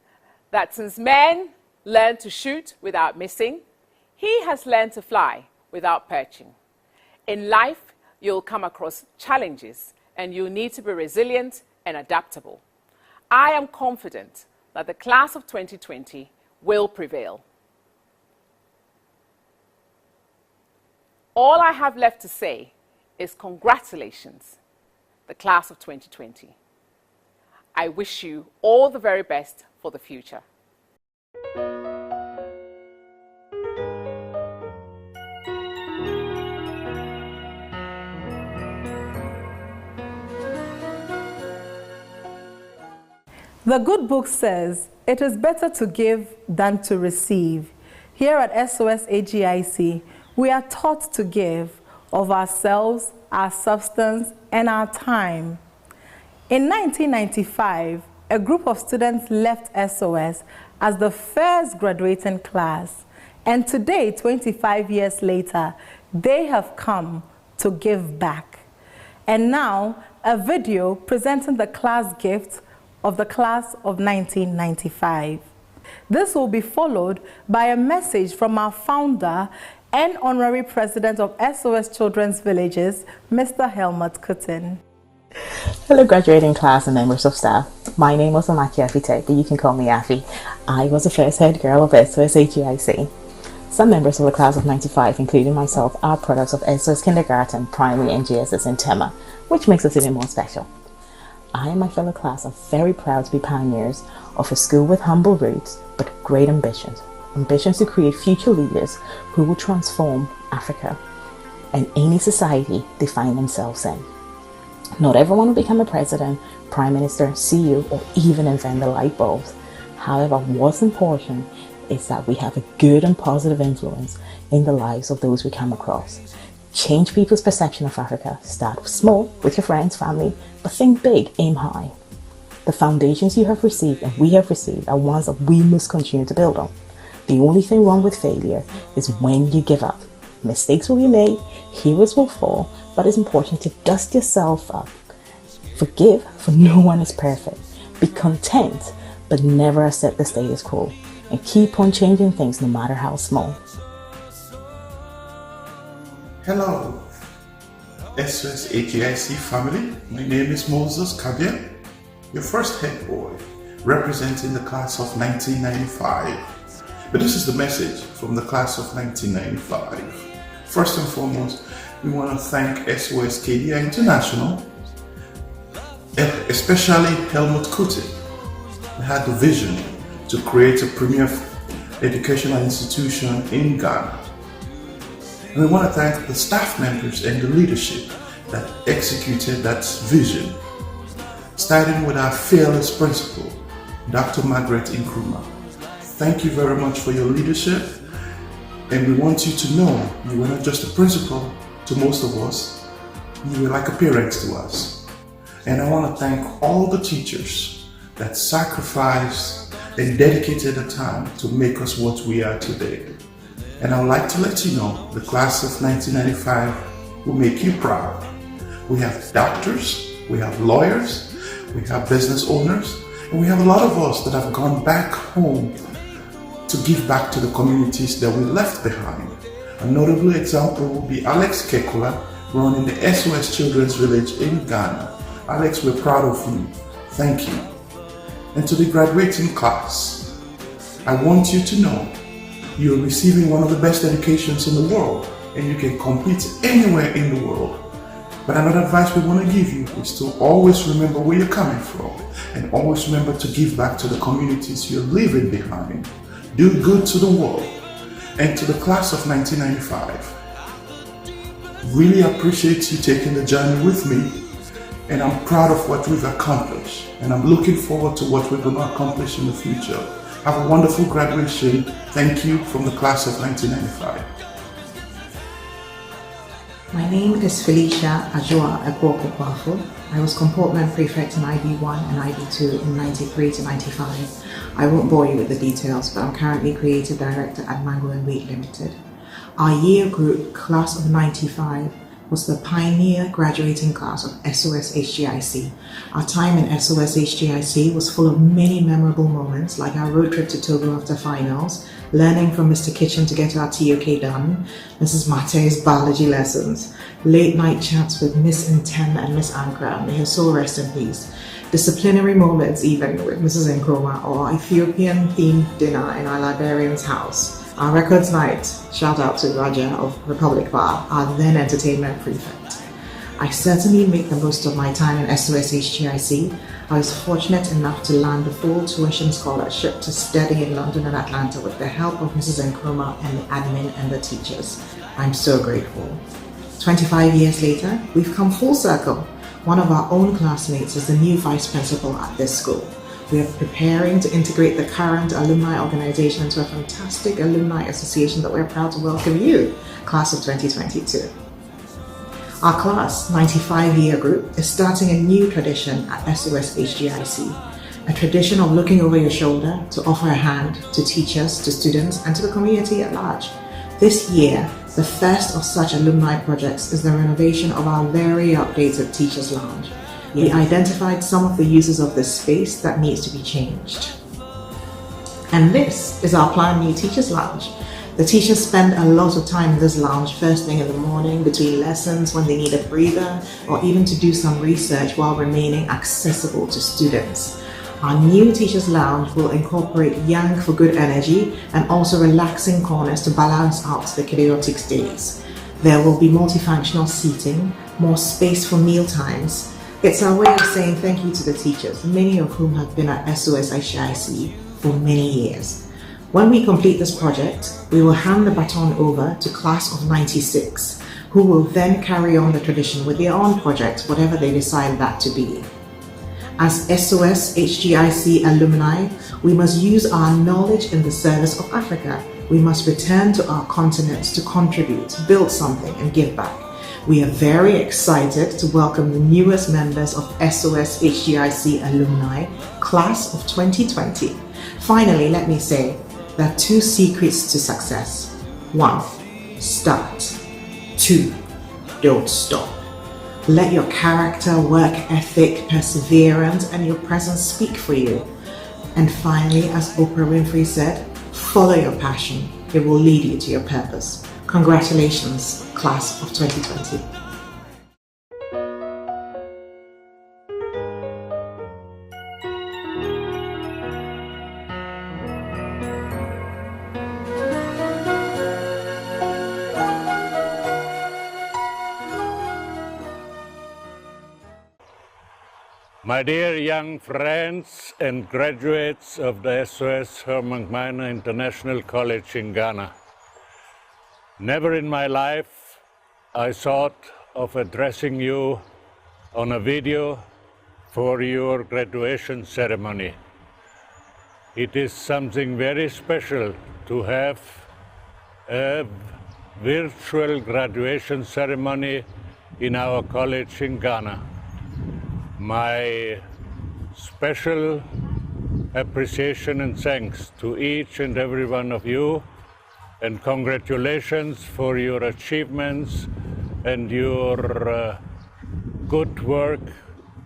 that since men learned to shoot without missing, he has learned to fly without perching. In life, you'll come across challenges and you'll need to be resilient and adaptable. I am confident that the class of 2020 will prevail. All I have left to say is congratulations, the class of 2020. I wish you all the very best for the future. The good book says, it is better to give than to receive. Here at Sos-Hgic, we are taught to give of ourselves, our substance, and our time. In 1995, a group of students left SOS as the first graduating class. And today, 25 years later, they have come to give back. And now, a video presenting the class gift of the class of 1995. This will be followed by a message from our founder and honorary president of SOS Children's Villages, Mr. Helmut Kutin. Hello graduating class and members of staff. My name was Amaki Afite, but you can call me Afi. I was the first head girl of Sos-Hgic. Some members of the class of 95, including myself, are products of SOS Kindergarten, Primary and GSS in Tema, which makes us even more special. I and my fellow class are very proud to be pioneers of a school with humble roots, but great ambitions. Ambitions to create future leaders who will transform Africa and any society they find themselves in. Not everyone will become a president, prime minister, CEO, or even invent the light bulbs. However, what's important is that we have a good and positive influence in the lives of those we come across. Change people's perception of Africa. Start small with your friends, family, but think big, aim high. The foundations you have received and we have received are ones that we must continue to build on. The only thing wrong with failure is when you give up. Mistakes will be made, heroes will fall, but it's important to dust yourself up. Forgive, for no one is perfect. Be content, but never accept the status quo. And keep on changing things no matter how small. Hello, Sos-Hgic family. My name is Moses Kabia, your first head boy, representing the class of 1995. But this is the message from the class of 1995. First and foremost, we want to thank SOS KDI International, especially Helmut Kutin, who had the vision to create a premier educational institution in Ghana. And we want to thank the staff members and the leadership that executed that vision, starting with our fearless principal, Dr. Margaret Nkrumah. Thank you very much for your leadership, and we want you to know you were not just a principal to most of us, you were like a parent to us. And I want to thank all the teachers that sacrificed and dedicated the time to make us what we are today. And I would like to let you know the class of 1995 will make you proud. We have doctors, we have lawyers, we have business owners, and we have a lot of us that have gone back home to give back to the communities that we left behind. A notable example will be Alex Kekula, running the SOS Children's Village in Ghana. Alex, we're proud of you. Thank you. And to the graduating class, I want you to know you're receiving one of the best educations in the world, and you can compete anywhere in the world. But another advice we want to give you is to always remember where you're coming from, and always remember to give back to the communities you're leaving behind. Do good to the world. And to the class of 1995, really appreciate you taking the journey with me, and I'm proud of what we've accomplished, and I'm looking forward to what we're going to accomplish in the future. Have a wonderful graduation. Thank you from the class of 1995. My name is Felicia Ajua Ekwokokwafo. I was comportment prefect in IB1 and IB2 in 93 to 95. I won't bore you with the details, but I'm currently creative director at Mango & Wheat Limited. Our year group, class of 95, was the pioneer graduating class of Sos-Hgic. Our time in Sos-Hgic was full of many memorable moments, like our road trip to Togo after finals, learning from Mr. Kitchen to get our TOK done, Mrs. Mate's biology lessons, late night chats with Miss Ntem and Miss Ankra, may her soul rest in peace, disciplinary moments even with Mrs. Nkrumah, or Ethiopian themed dinner in our librarian's house. Our records night, shout out to Raja of Republic Bar, our then entertainment prefect. I certainly make the most of my time in Sos-Hgic. I was fortunate enough to land a full tuition scholarship to study in London and Atlanta with the help of Mrs. Nkrumah and the admin and the teachers. I'm so grateful. 25 years later, we've come full circle. One of our own classmates is the new vice principal at this school. We are preparing to integrate the current alumni organization into a fantastic alumni association that we're proud to welcome you, class of 2022. Our class, 95-year group, is starting a new tradition at Sos-Hgic, a tradition of looking over your shoulder to offer a hand to teachers, to students, and to the community at large. This year, the first of such alumni projects is the renovation of our very updated Teachers Lounge. We identified some of the uses of this space that needs to be changed. And this is our planned new Teachers Lounge. The teachers spend a lot of time in this lounge first thing in the morning, between lessons, when they need a breather, or even to do some research while remaining accessible to students. Our new Teachers Lounge will incorporate yang for good energy and also relaxing corners to balance out the chaotic days. There will be multifunctional seating, more space for meal times. It's our way of saying thank you to the teachers, many of whom have been at Sos-Hgic for many years. When we complete this project, we will hand the baton over to class of 96, who will then carry on the tradition with their own project, whatever they decide that to be. As Sos-Hgic alumni, we must use our knowledge in the service of Africa. We must return to our continent to contribute, build something, and give back. We are very excited to welcome the newest members of Sos-Hgic alumni, class of 2020. Finally, let me say, there are 2 secrets to success. 1, start. 2, don't stop. Let your character, work ethic, perseverance, and your presence speak for you. And finally, as Oprah Winfrey said, follow your passion. It will lead you to your purpose. Congratulations, class of 2020. My dear young friends and graduates of the SOS Hermann Gmeiner International College in Ghana, never in my life I thought of addressing you on a video for your graduation ceremony. It is something very special to have a virtual graduation ceremony in our college in Ghana. My special appreciation and thanks to each and every one of you, and congratulations for your achievements and your good work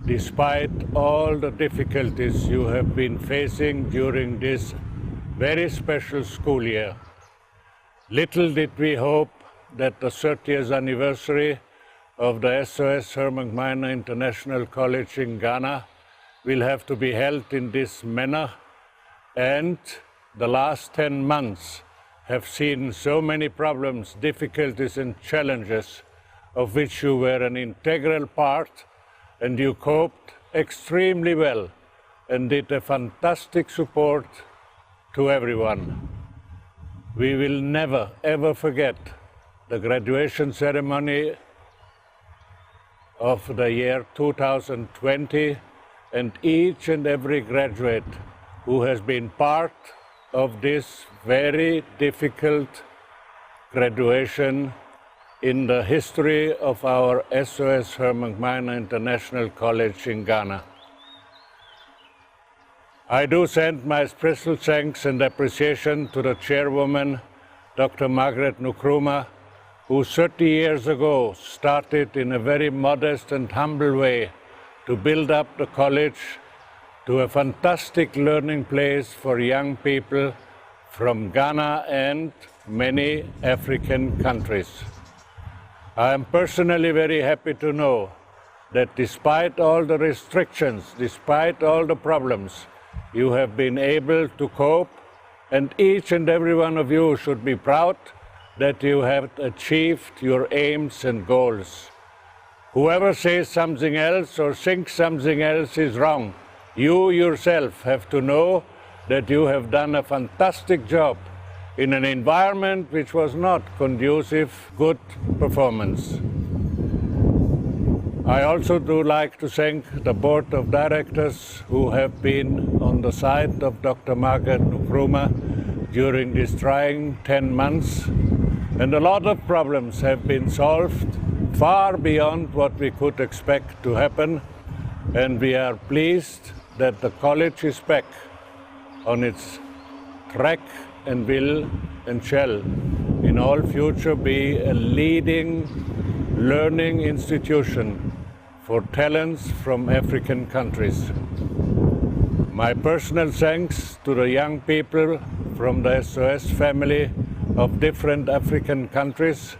despite all the difficulties you have been facing during this very special school year. Little did we hope that the 30th anniversary of the SOS Hermann Gmeiner International College in Ghana will have to be held in this manner, and the last 10 months have seen so many problems, difficulties and challenges of which you were an integral part, and you coped extremely well and did a fantastic support to everyone. We will never ever forget the graduation ceremony of the year 2020, and each and every graduate who has been part of this very difficult graduation in the history of our SOS Hermann Gmeiner International College in Ghana. I do send my special thanks and appreciation to the chairwoman, Dr. Margaret Nkrumah, who 30 years ago started in a very modest and humble way to build up the college to a fantastic learning place for young people from Ghana and many African countries. I am personally very happy to know that despite all the restrictions, despite all the problems, you have been able to cope, and each and every one of you should be proud that you have achieved your aims and goals. Whoever says something else or thinks something else is wrong, you yourself have to know that you have done a fantastic job in an environment which was not conducive good performance. I also do like to thank the board of directors who have been on the side of Dr. Margaret Nkrumah during these trying 10 months. And a lot of problems have been solved far beyond what we could expect to happen. And we are pleased that the college is back on its track and will and shall in all future be a leading learning institution for talents from African countries. My personal thanks to the young people from the SOS family of different African countries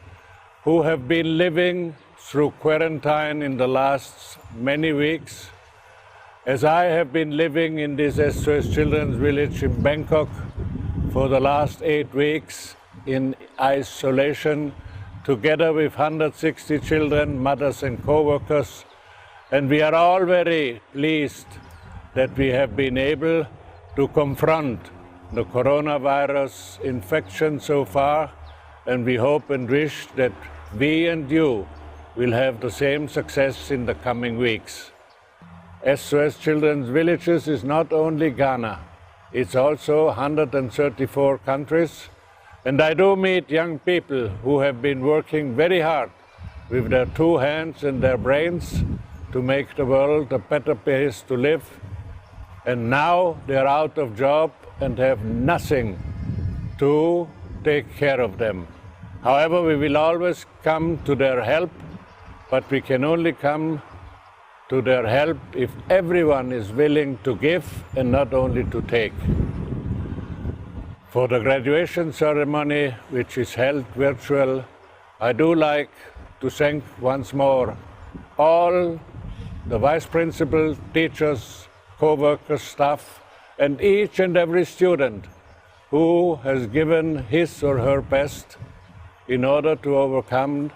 who have been living through quarantine in the last many weeks. As I have been living in this SOS Children's Village in Bangkok for the last 8 weeks in isolation, together with 160 children, mothers and co-workers, and we are all very pleased that we have been able to confront the coronavirus infection so far, and we hope and wish that we and you will have the same success in the coming weeks. SOS Children's Villages is not only Ghana, it's also 134 countries, and I do meet young people who have been working very hard with their 2 hands and their brains to make the world a better place to live, and now they're out of job and have nothing to take care of them. However, we will always come to their help, but we can only come to their help if everyone is willing to give and not only to take. For the graduation ceremony, which is held virtual, I do like to thank once more all the vice principal, teachers, co-workers, staff, and each and every student who has given his or her best in order to overcome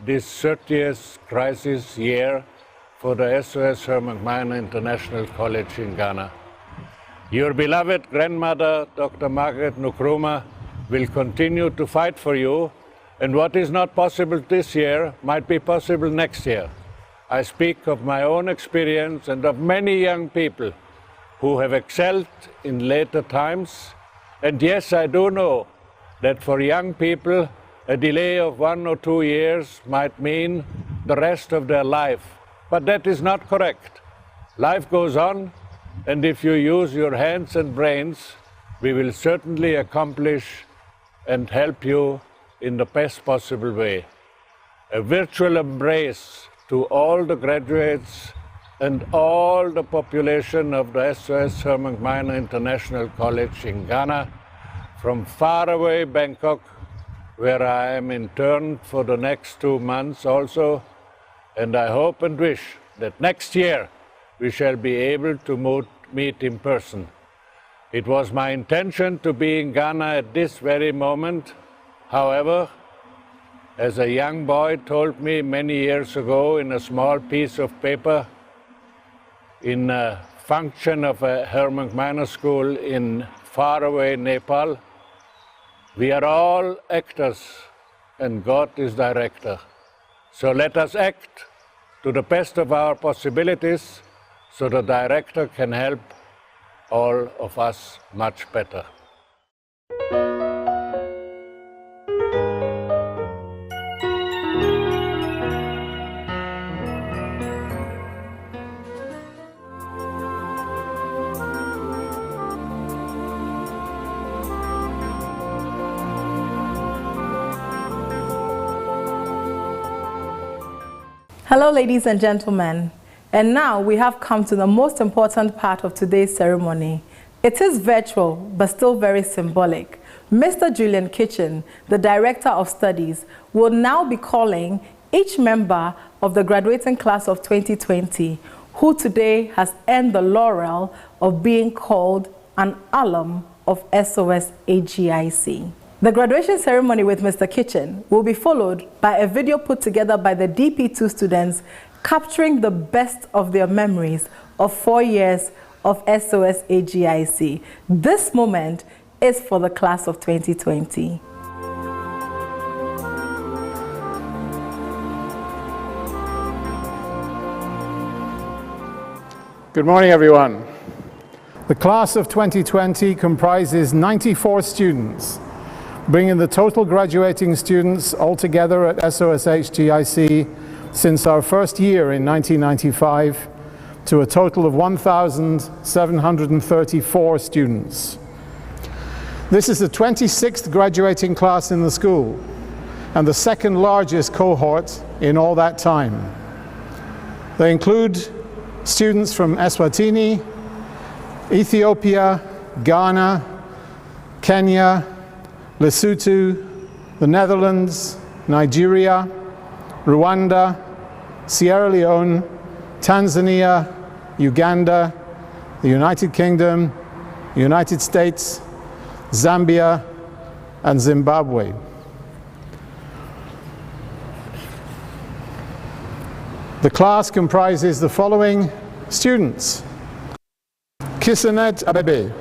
this 30th crisis year for the SOS Herman Minor International College in Ghana. Your beloved grandmother, Dr. Margaret Nkrumah, will continue to fight for you, and what is not possible this year might be possible next year. I speak of my own experience and of many young people who have excelled in later times. And yes, I do know that for young people, a delay of 1 or 2 years might mean the rest of their life. But that is not correct. Life goes on, and if you use your hands and brains, we will certainly accomplish and help you in the best possible way. A virtual embrace to all the graduates and all the population of the SOS Herman Minor International College in Ghana, from faraway Bangkok, where I am interned for the next 2 months also, and I hope and wish that next year we shall be able to meet in person. It was my intention to be in Ghana at this very moment. However, as a young boy told me many years ago in a small piece of paper in a function of a Herman Minor school in faraway Nepal, we are all actors and God is director. So let us act to the best of our possibilities so the director can help all of us much better. Hello, ladies and gentlemen. And now we have come to the most important part of today's ceremony. It is virtual, but still very symbolic. Mr. Julian Kitchen, the Director of Studies, will now be calling each member of the graduating class of 2020, who today has earned the laurel of being called an alum of Sos-Hgic. The graduation ceremony with Mr. Kitchen will be followed by a video put together by the DP2 students capturing the best of their memories of 4 years of Sos-Hgic. This moment is for the class of 2020. Good morning, everyone. The class of 2020 comprises 94 students, bringing the total graduating students altogether at Sos-Hgic since our first year in 1995 to a total of 1,734 students. This is the 26th graduating class in the school and the second largest cohort in all that time. They include students from Eswatini, Ethiopia, Ghana, Kenya, Lesotho, the Netherlands, Nigeria, Rwanda, Sierra Leone, Tanzania, Uganda, the United Kingdom, United States, Zambia, and Zimbabwe. The class comprises the following students: Kisanet Abebe,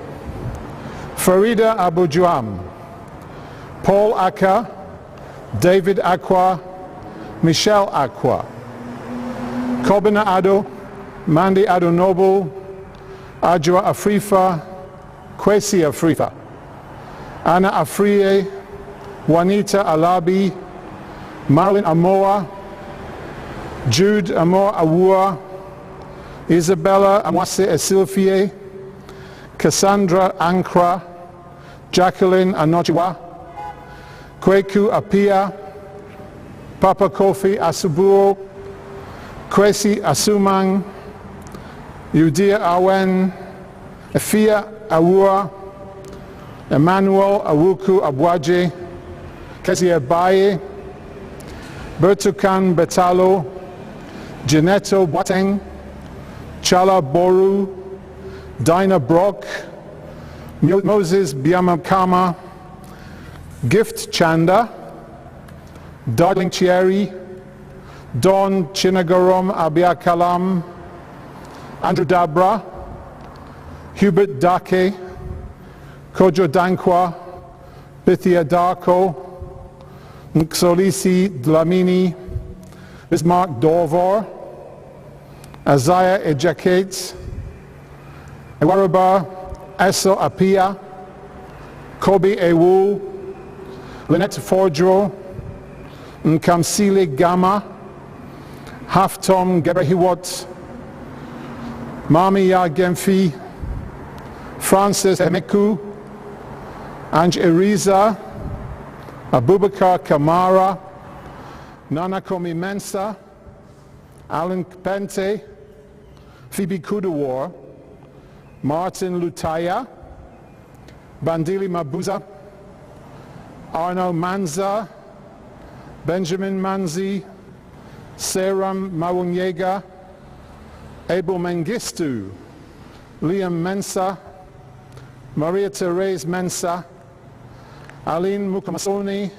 Farida Abujuam, Paul Aka, David Akwa, Michelle Akwa, Kobina Ado, Mandy Ado Noble, Ajwa Afrifa, Kwesi Afrifa, Anna Afriye, Juanita Alabi, Marlon Amoa, Jude Amor Awua, Isabella Amwase Esilfie, Cassandra Ankra, Jacqueline Anochiwa, Kweku Apia, Papa Kofi Asubuo, Kwesi Asumang, Udia Awen, Efia Awua, Emmanuel Awuku Abwaje, Kesi Abaye, Bertukan Betalo, Janetto Boateng, Chala Boru, Dinah Brock, Moses Biamakama, Gift Chanda, Darling Chieri, Dawn Chinagarom Abiakalam, Andrew Dabra, Hubert Dake, Kojo Dankwa, Bithia Darko, Nxolisi Dlamini, Bismarck Dorvor, Isaiah Ejakates, Ewaruba Eso Apia, Kobe Ewu, Lynette Forjo, Nkamsile Gama, Haftom Gebehiwot, Mamiya Gemfi, Francis Emeku, Anj Eriza, Abubakar Kamara, Nanakomi Mensa, Alan Pente, Phoebe Kudawar, Martin Lutaya, Bandili Mabuza, Arno Manza, Benjamin Manzi, Seram Mawunyega, Abel Mengistu, Liam Mensa, Maria Therese Mensa, Aline Mukamasoni,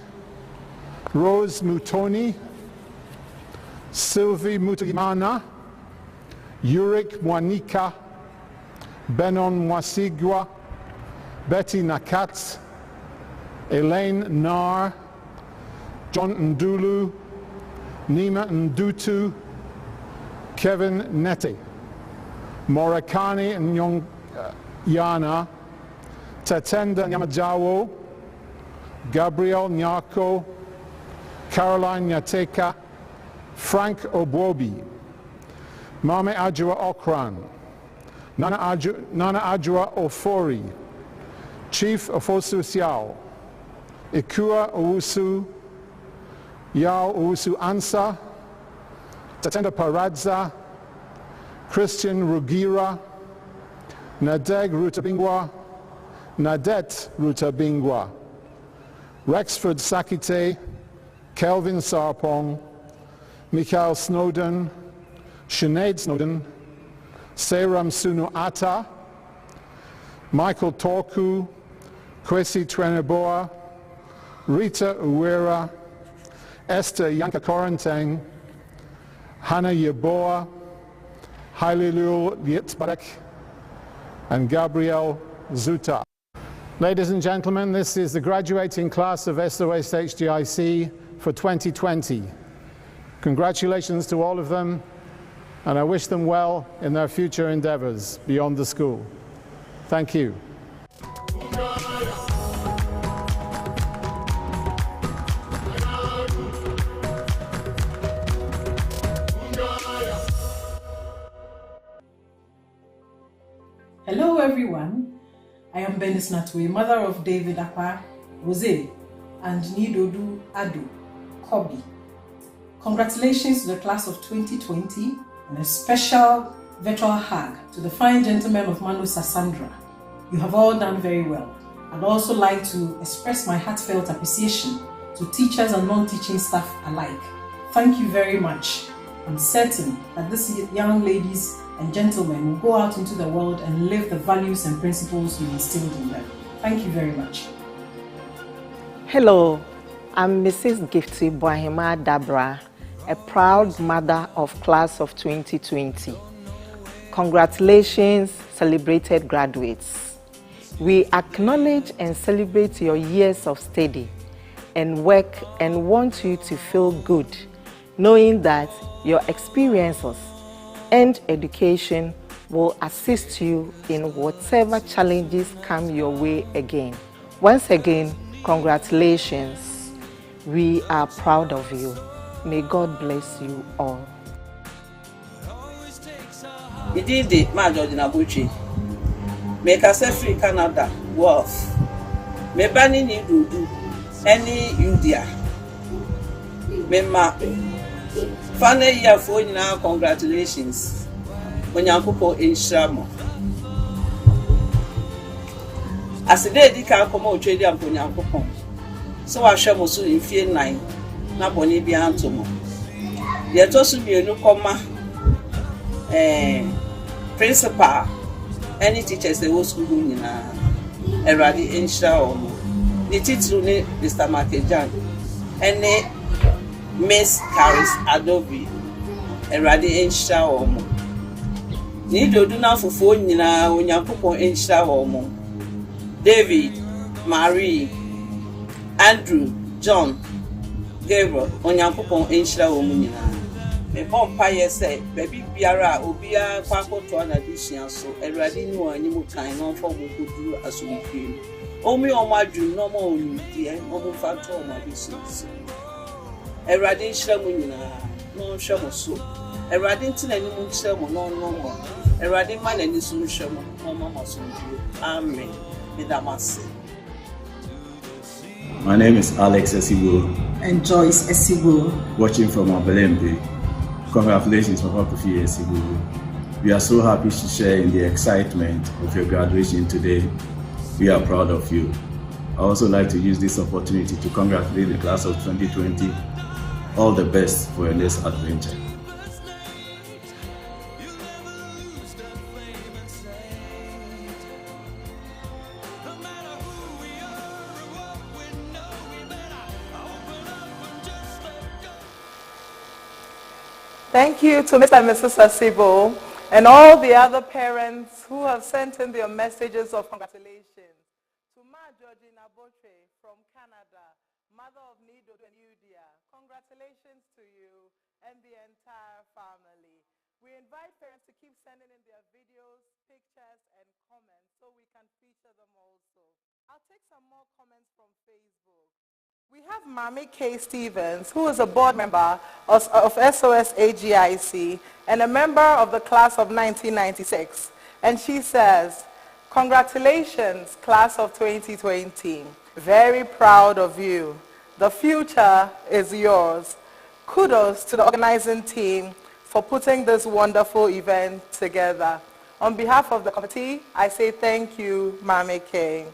Rose Mutoni, Sylvie Mutagimana, Yurik Mwanika, Benon Mwasigwa, Betty Nakats, Elaine Nar, John Ndulu, Nima Ndutu, Kevin Nete, Morakani Nyonyana, Tatenda Nyamajawo, Gabriel Nyako, Caroline Nyateka, Frank Obwobi, Mame Ajua Okran, Nana Ajua Ofori, Chief Ofosu Siao, Ikua Owusu, Yao Owusu Ansa, Tatenda Paradza, Christian Rugira, Nadeg Rutabingwa, Nadet Rutabingwa, Rexford Sakite, Kelvin Sarpong, Mikhail Snowden, Sinead Snowden, Seram Sunu Atta, Michael Torku, Kwesi Treneboa, Rita Uwera, Esther Yanka Koranteng, Hannah Yeboah, Haililul Yitzbarek, and Gabrielle Zuta. Ladies and gentlemen, this is the graduating class of Sos-Hgic for 2020. Congratulations to all of them. and I wish them well in their future endeavors beyond the school. Thank you. Hello everyone, I am Benis Natwe, mother of David Akwa, Rose, and Nidodu Adu, Kobi. Congratulations to the class of 2020 and a special virtual hug to the fine gentlemen of Manu Sassandra. You have all done very well. I'd also like to express my heartfelt appreciation to teachers and non-teaching staff alike. Thank you very much. I'm certain that these young ladies and gentlemen will go out into the world and live the values and principles you instilled in them. Thank you very much. Hello, I'm Mrs. Gifty Boahima Dabra, a proud mother of class of 2020. Congratulations, celebrated graduates. We acknowledge and celebrate your years of study and work and want you to feel good, knowing that your experiences and education will assist you in whatever challenges come your way again. Once again, congratulations. We are proud of you. May God bless you all. Ididi Majoji Nabuchi. Make us a free Canada, Wolf. Me bani ni dudu, any India. Me ma. Fane ya for now, congratulations. Onyankupo Inshamo. As the day di can come out trade and Onyankupo. So I shall also in fear 9. Na boni bi antomo. Ye to so bi enu koma principal any teachers they wo school nyina eradi insha omo. The title ni Mr. Makejan. Any Miss Caris Adobe eradi insha omo. Ni dodu na fufu nyina Onyankopon insha omo. David, Marie, Andrew, John, Gabriel, Onyankopon insha omo nyina. Me bompa say baby biara obia kwako to na dishia so eradi ni wani mu kan no for go duru asomfie. Omi omadwu no mo onudie omo fa to o ma business. Eradi insha mu nyina no hwe mo so. Eradi ntina ni mu nkyere mo no mo. Eradi ma na ni so hwe mo no mama so ndu. Amen. Midamase. My name is Alex Esigo. And Joyce Esigo. Watching from Abelembe. Congratulations, Papa Kofi Esigo. We are so happy to share in the excitement of your graduation today. We are proud of you. I also like to use this opportunity to congratulate the class of 2020. All the best for your next adventure. Thank you to Mr. and Mrs. Asibo and all the other parents who have sent in their messages of congratulations. To Ma Georgina Botre from Canada, mother of Nido and Udia, congratulations to you and the entire family. We invite parents to keep sending in their videos, pictures, and comments so we can feature them also. I'll take some more comments from Facebook. We have Mami K. Stevens, who is a board member of Sos-Hgic and a member of the class of 1996. And she says, congratulations, class of 2020. Very proud of you. The future is yours. Kudos to the organizing team for putting this wonderful event together. On behalf of the committee, I say thank you, Mami K.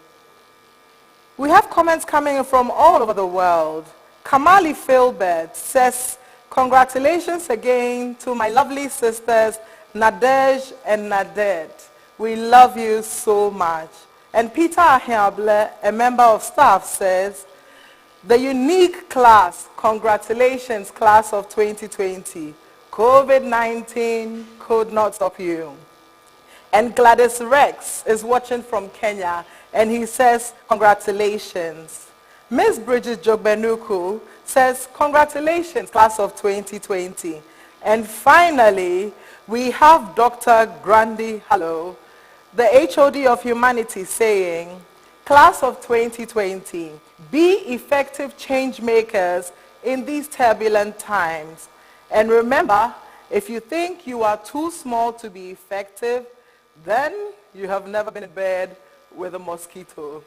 We have comments coming from all over the world. Kamali Philbert says, congratulations again to my lovely sisters, Nadej and Nadet. We love you so much. And Peter Ahiable, a member of staff, says, the unique class, congratulations, class of 2020. COVID-19 could not stop you. And Gladys Rex is watching from Kenya, and he says, congratulations. Ms. Bridget Jogbenuku says, congratulations, class of 2020. And finally, we have Dr. Grandi Hallow, the HOD of Humanities, saying, Class of 2020, be effective change makers in these turbulent times. And remember, if you think you are too small to be effective, then you have never been in bed with a mosquito.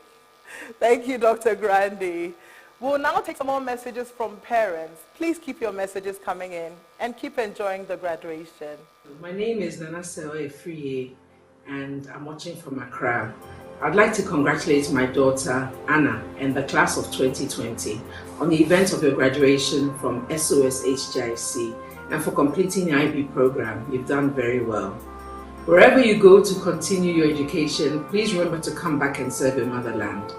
Thank you, Dr. Grandi. We'll now take some more messages from parents. Please keep your messages coming in and keep enjoying the graduation. My name is Nana Sewe Friye, and I'm watching from Accra. I'd like to congratulate my daughter, Anna, and the class of 2020 on the event of your graduation from Sos-Hgic and for completing the IB program. You've done very well. Wherever you go to continue your education, please remember to come back and serve your motherland.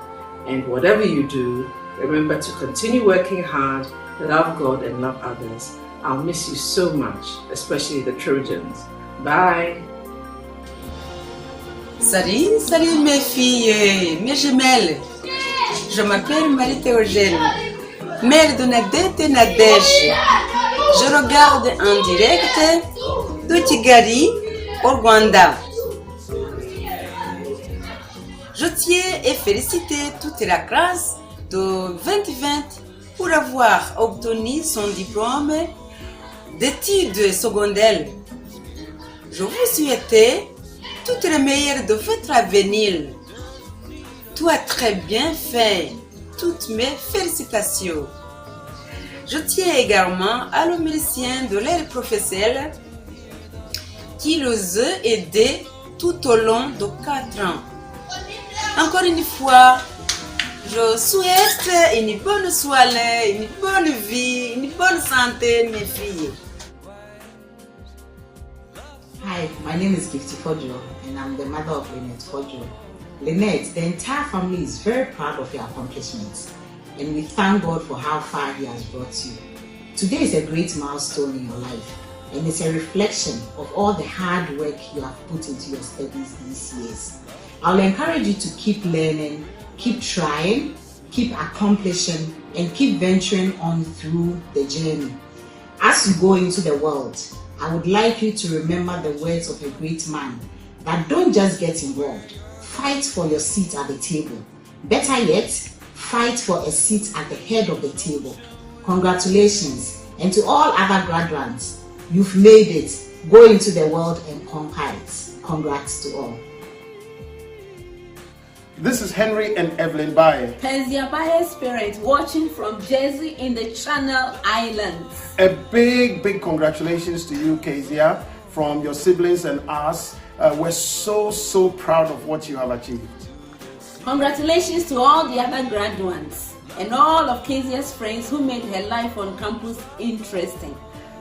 And whatever you do, remember to continue working hard, love God and love others. I'll miss you so much, especially the Trojans. Bye. Salut, salut mes filles, mes jumelles. Je m'appelle Marie-Théogène, mère de Nadette et Nadège. Je regarde en direct de Kigali, au Rwanda. Je tiens à féliciter toute la classe de 2020 pour avoir obtenu son diplôme d'études secondaires. Je vous souhaite toutes les meilleures de votre avenir. Tu as très bien fait. Toutes mes félicitations. Je tiens également à remercier de leurs professeurs qui les ont aidés tout au long de 4 ans. Encore une fois, je souhaite une bonne soirée, une bonne vie, une bonne santé, mes filles. Hi, my name is Gifty Fojo, and I'm the mother of Lynette Fojo. Lynette, the entire family is very proud of your accomplishments, and we thank God for how far He has brought you. Today is a great milestone in your life, and it's a reflection of all the hard work you have put into your studies these years. I'll encourage you to keep learning, keep trying, keep accomplishing, and keep venturing on through the journey. As you go into the world, I would like you to remember the words of a great man that don't just get involved. Fight for your seat at the table. Better yet, fight for a seat at the head of the table. Congratulations, and to all other graduates, you've made it. Go into the world and conquer it. Congrats to all. This is Henry and Evelyn Baye. Kezia Baye's parents watching from Jersey in the Channel Islands. A big congratulations to you, Kezia, from your siblings and us. We're so proud of what you have achieved. Congratulations to all the other graduates and all of Kezia's friends who made her life on campus interesting.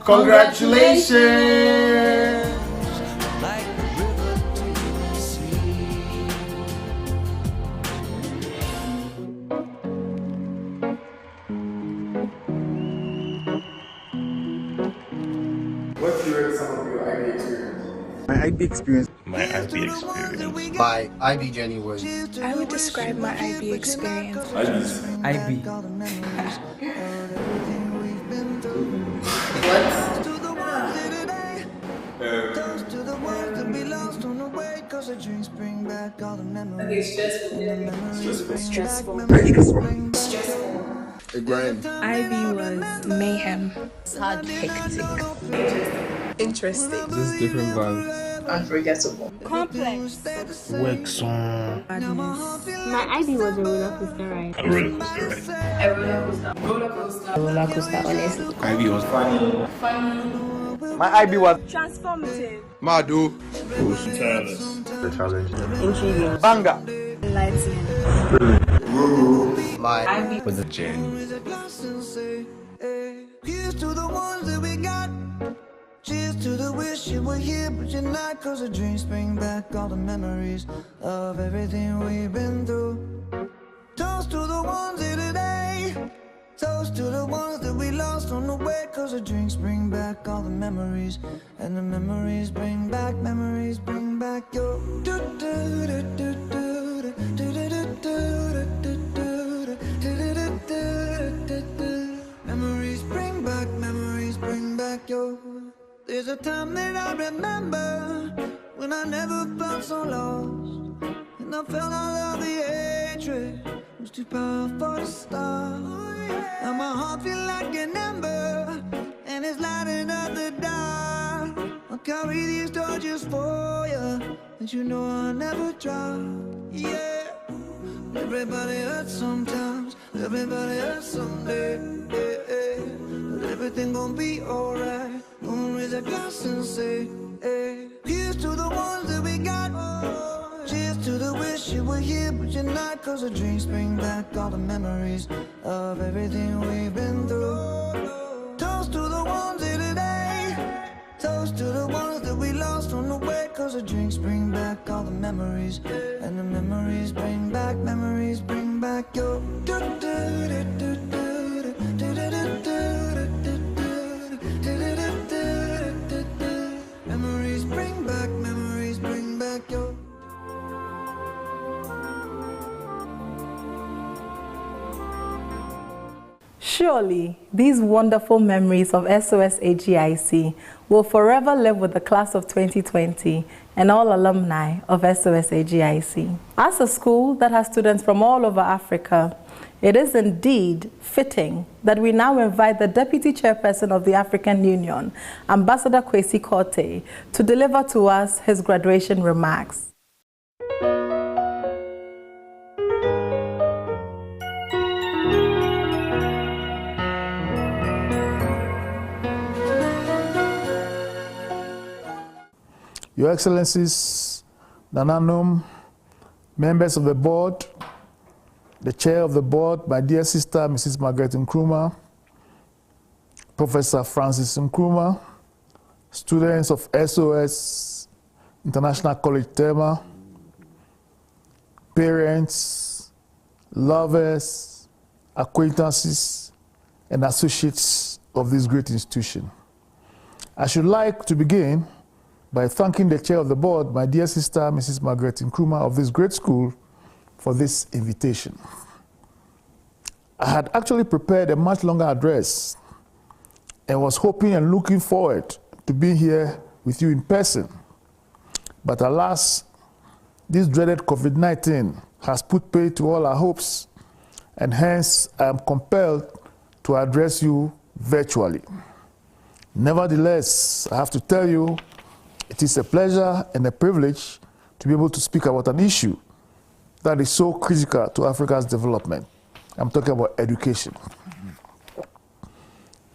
Congratulations! What's some of your IB experience? My IB experience. My IB journey was. I would describe my IB experience. IB. Stressful. IB was mayhem. Hard, hectic. Interesting. Just different vibes. Unforgettable. Complex. Works on. My IB was a roller coaster ride. A roller coaster ride. A roller coaster. Roller coaster. Roller coaster, honestly. IB was funny. Funny. My IB was transformative. Madu. The challenge. Intriguing. Banga. Enlightening. My IB was a journey. Here's to the ones that we got. Cheers to the wish you were here, but you're not. Cause the dreams bring back all the memories of everything we've been through. Toast to the ones here today. Toast to the ones that we lost on the way. Cause the drinks bring back all the memories. And the memories bring back your memories bring back your. There's a time that I remember when I never felt so lost, and I felt all of the hatred was too powerful to stop. Now my heart feels like an ember, and it's lighting up the dark. I'll carry these torches for you, and you know I'll never drop. Yeah, everybody hurts sometimes, everybody hurts someday. But everything gon' be alright. Gonna raise a glass and say, hey, here's to the ones that we got. Cheers to the wish you were here, but you're not. Cause the drinks bring back all the memories of everything we've been through. Toast to the ones here today. Toast to the ones that we lost on the way. Cause the drinks bring back all the memories, and the memories bring back your memories bring back your. Surely, these wonderful memories of Sos-Hgic will forever live with the class of 2020 and all alumni of Sos-Hgic. As a school that has students from all over Africa, it is indeed fitting that we now invite the Deputy Chairperson of the African Union, Ambassador Kwesi Korte, to deliver to us his graduation remarks. Your Excellencies, Nananum, members of the board, the chair of the board, my dear sister, Mrs. Margaret Nkrumah, Professor Francis Nkrumah, students of SOS International College Tema, parents, lovers, acquaintances, and associates of this great institution. I should like to begin by thanking the chair of the board, my dear sister, Mrs. Margaret Nkrumah, of this great school for this invitation. I had actually prepared a much longer address and was hoping and looking forward to being here with you in person. But alas, this dreaded COVID-19 has put pay to all our hopes, and hence I am compelled to address you virtually. Nevertheless, I have to tell you, it is a pleasure and a privilege to be able to speak about an issue that is so critical to Africa's development. I'm talking about education.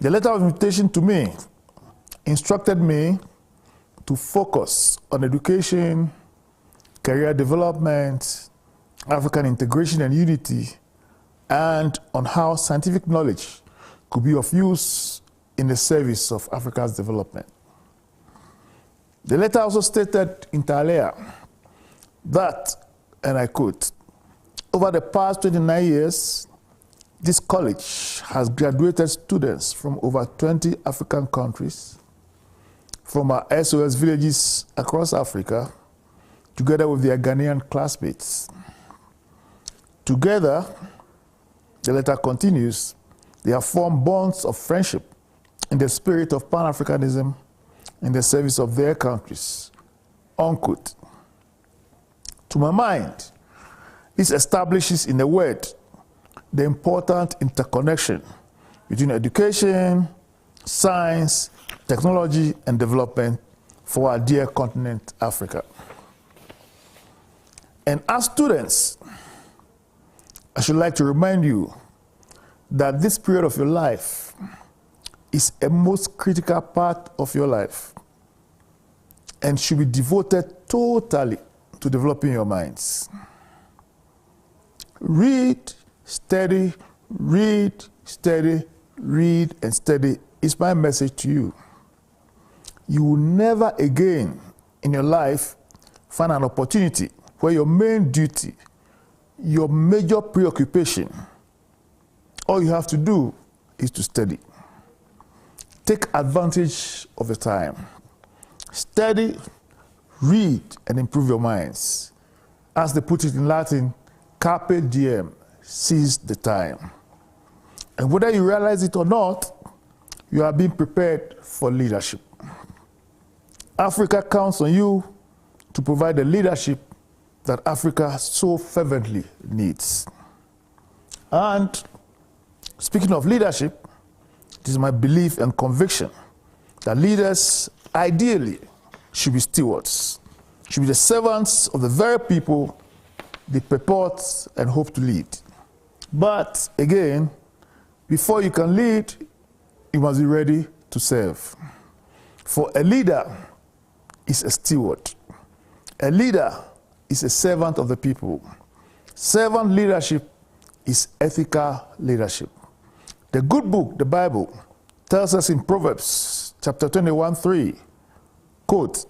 The letter of invitation to me instructed me to focus on education, career development, African integration and unity, and on how scientific knowledge could be of use in the service of Africa's development. The letter also stated inter alia that, and I quote, over the past 29 years, this college has graduated students from over 20 African countries, from our SOS villages across Africa, together with their Ghanaian classmates. Together, the letter continues, they have formed bonds of friendship in the spirit of Pan-Africanism in the service of their countries, unquote. To my mind, this establishes in a word the important interconnection between education, science, technology, and development for our dear continent, Africa. And as students, I should like to remind you that this period of your life is a most critical part of your life and should be devoted totally to developing your minds. Read, study, read, study, read, and study is my message to you. You will never again in your life find an opportunity where your main duty, your major preoccupation, all you have to do is to study. Take advantage of the time. Study, read, and improve your minds. As they put it in Latin, carpe diem, seize the time. And whether you realize it or not, you are being prepared for leadership. Africa counts on you to provide the leadership that Africa so fervently needs. And speaking of leadership, it is my belief and conviction that leaders ideally should be stewards, should be the servants of the very people they purport and hope to lead. But again, before you can lead, you must be ready to serve. For a leader is a steward. A leader is a servant of the people. Servant leadership is ethical leadership. The good book, the Bible, tells us in Proverbs chapter 21:3, quote,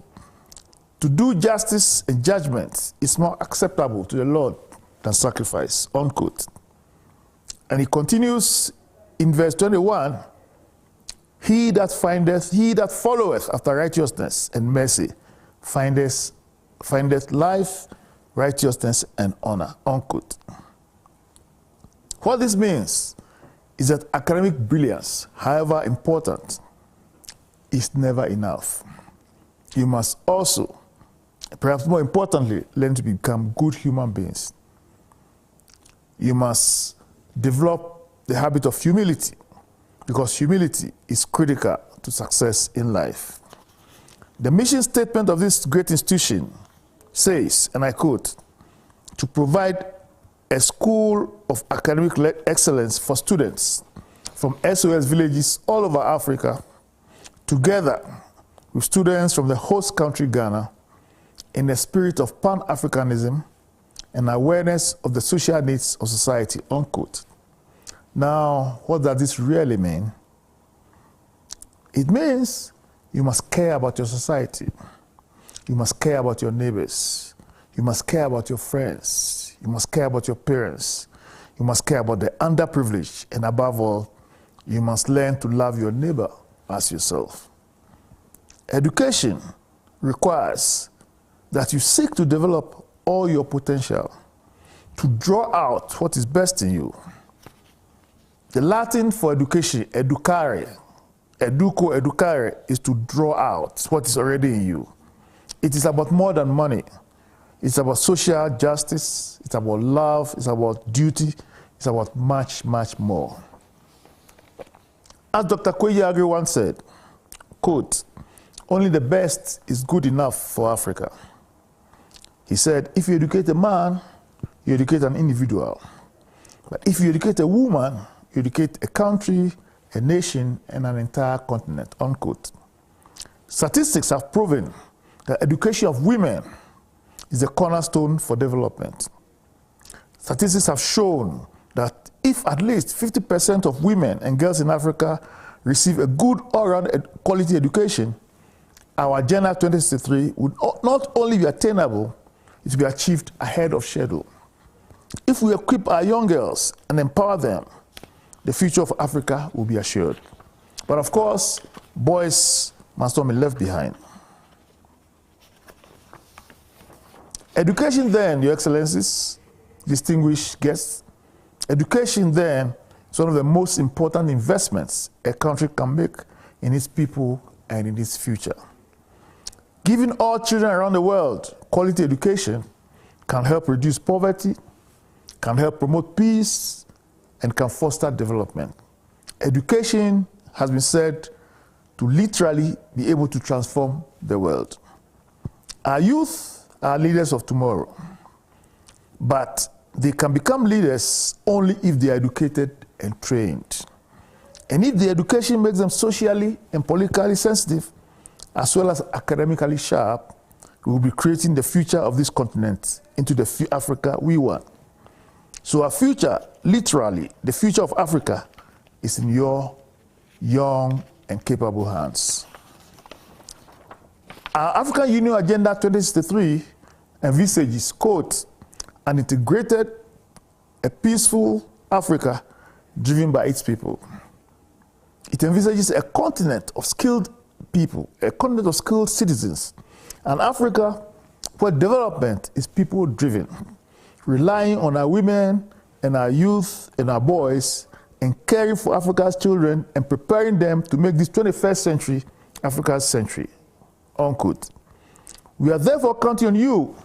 "To do justice and judgment is more acceptable to the Lord than sacrifice," unquote. And he continues in verse 21, he that followeth after righteousness and mercy findeth life, righteousness, and honor," unquote. What this means is that academic brilliance, however important, is never enough. You must also, perhaps more importantly, learn to become good human beings. You must develop the habit of humility, because humility is critical to success in life. The mission statement of this great institution says, and I quote, "To provide a school of academic excellence for students from SOS villages all over Africa, together with students from the host country Ghana, in the spirit of Pan-Africanism and awareness of the social needs of society," unquote. Now, what does this really mean? It means you must care about your society. You must care about your neighbors. You must care about your friends. You must care about your parents. You must care about the underprivileged. And above all, you must learn to love your neighbor as yourself. Education requires that you seek to develop all your potential, to draw out what is best in you. The Latin for education, educare, educare, is to draw out what is already in you. It is about more than money. It's about social justice, it's about love, it's about duty, it's about much, much more. As Dr. Kwesi Aggrey once said, quote, "Only the best is good enough for Africa." He said, if you educate a man, you educate an individual. But if you educate a woman, you educate a country, a nation, and an entire continent, unquote. Statistics have proven that education of women is the cornerstone for development. Statistics have shown that if at least 50% of women and girls in Africa receive a good all-round quality education, our Agenda 2063 would not only be attainable, it will be achieved ahead of schedule. If we equip our young girls and empower them, the future of Africa will be assured. But of course, boys must not be left behind. Education then, Your Excellencies, distinguished guests, education then is one of the most important investments a country can make in its people and in its future. Giving all children around the world quality education can help reduce poverty, can help promote peace, and can foster development. Education has been said to literally be able to transform the world. Our youth are leaders of tomorrow, but they can become leaders only if they are educated and trained. And if the education makes them socially and politically sensitive, as well as academically sharp, we will be creating the future of this continent into the Africa we want. So our future, literally, the future of Africa, is in your young and capable hands. Our African Union Agenda 2063 envisages, quote, an integrated, a peaceful Africa driven by its people. It envisages a continent of skilled people, a continent of skilled citizens, an Africa where development is people-driven, relying on our women and our youth and our boys and caring for Africa's children and preparing them to make this 21st century Africa's century, unquote. We are therefore counting on you,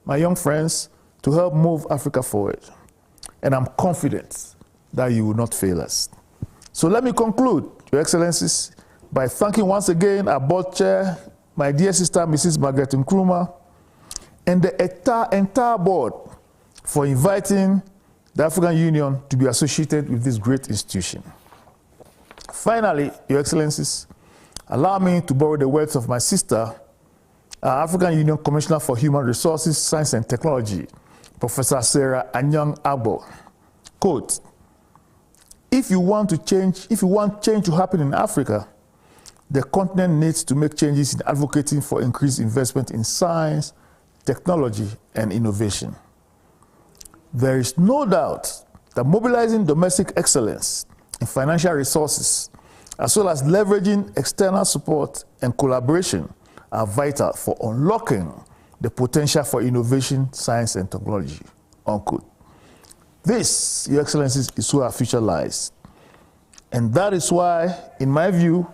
my young friends, to help move Africa forward. And I'm confident that you will not fail us. So let me conclude, Your Excellencies, by thanking once again our board chair, my dear sister, Mrs. Margaret Nkrumah, and the entire board for inviting the African Union to be associated with this great institution. Finally, Your Excellencies, allow me to borrow the words of my sister, our African Union Commissioner for Human Resources, Science and Technology, Professor Sarah Anyang Agbo. Quote, if you want change to happen in Africa, the continent needs to make changes in advocating for increased investment in science, technology, and innovation. There is no doubt that mobilizing domestic excellence in financial resources, as well as leveraging external support and collaboration, are vital for unlocking the potential for innovation, science, and technology, unquote. This, Your Excellencies, is where our future lies. And that is why, in my view,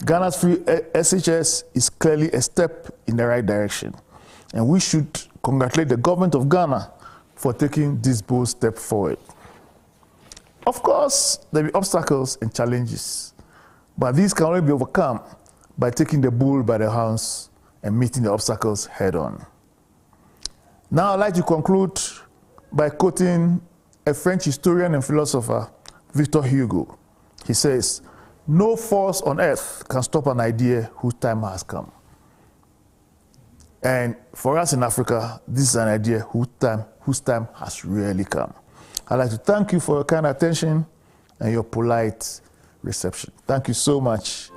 Ghana's free SHS is clearly a step in the right direction. And we should congratulate the government of Ghana for taking this bold step forward. Of course, there will be obstacles and challenges, but these can only be overcome by taking the bull by the horns and meeting the obstacles head on. Now I'd like to conclude by quoting a French historian and philosopher, Victor Hugo. He says, no force on earth can stop an idea whose time has come. And for us in Africa, this is an idea whose time has really come. I'd like to thank you for your kind attention and your polite reception. Thank you so much.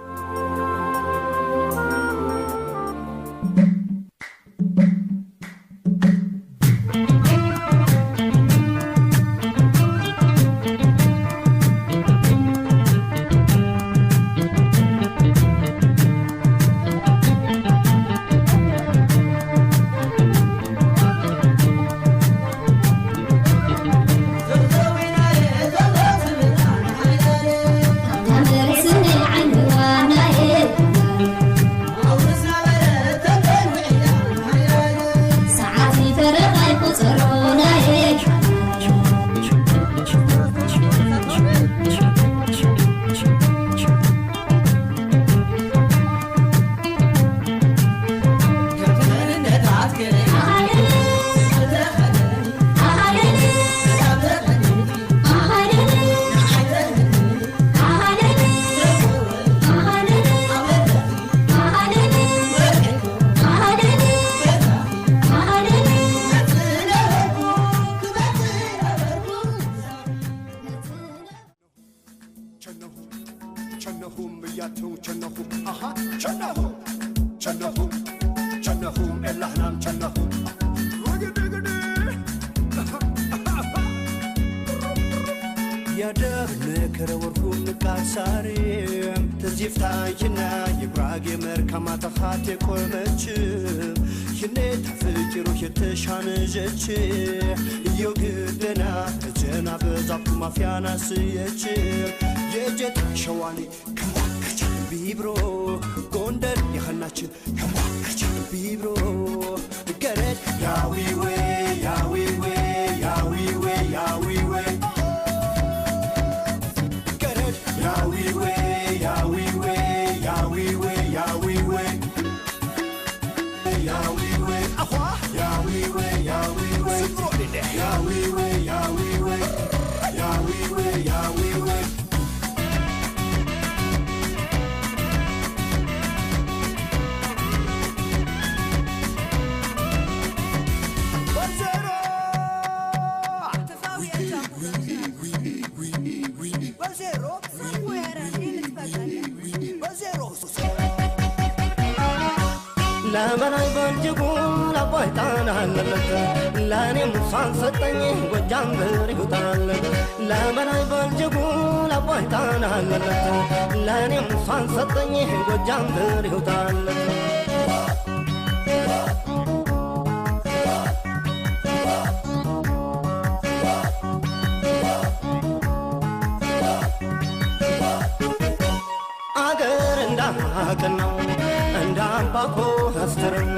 ባኮ አስተርም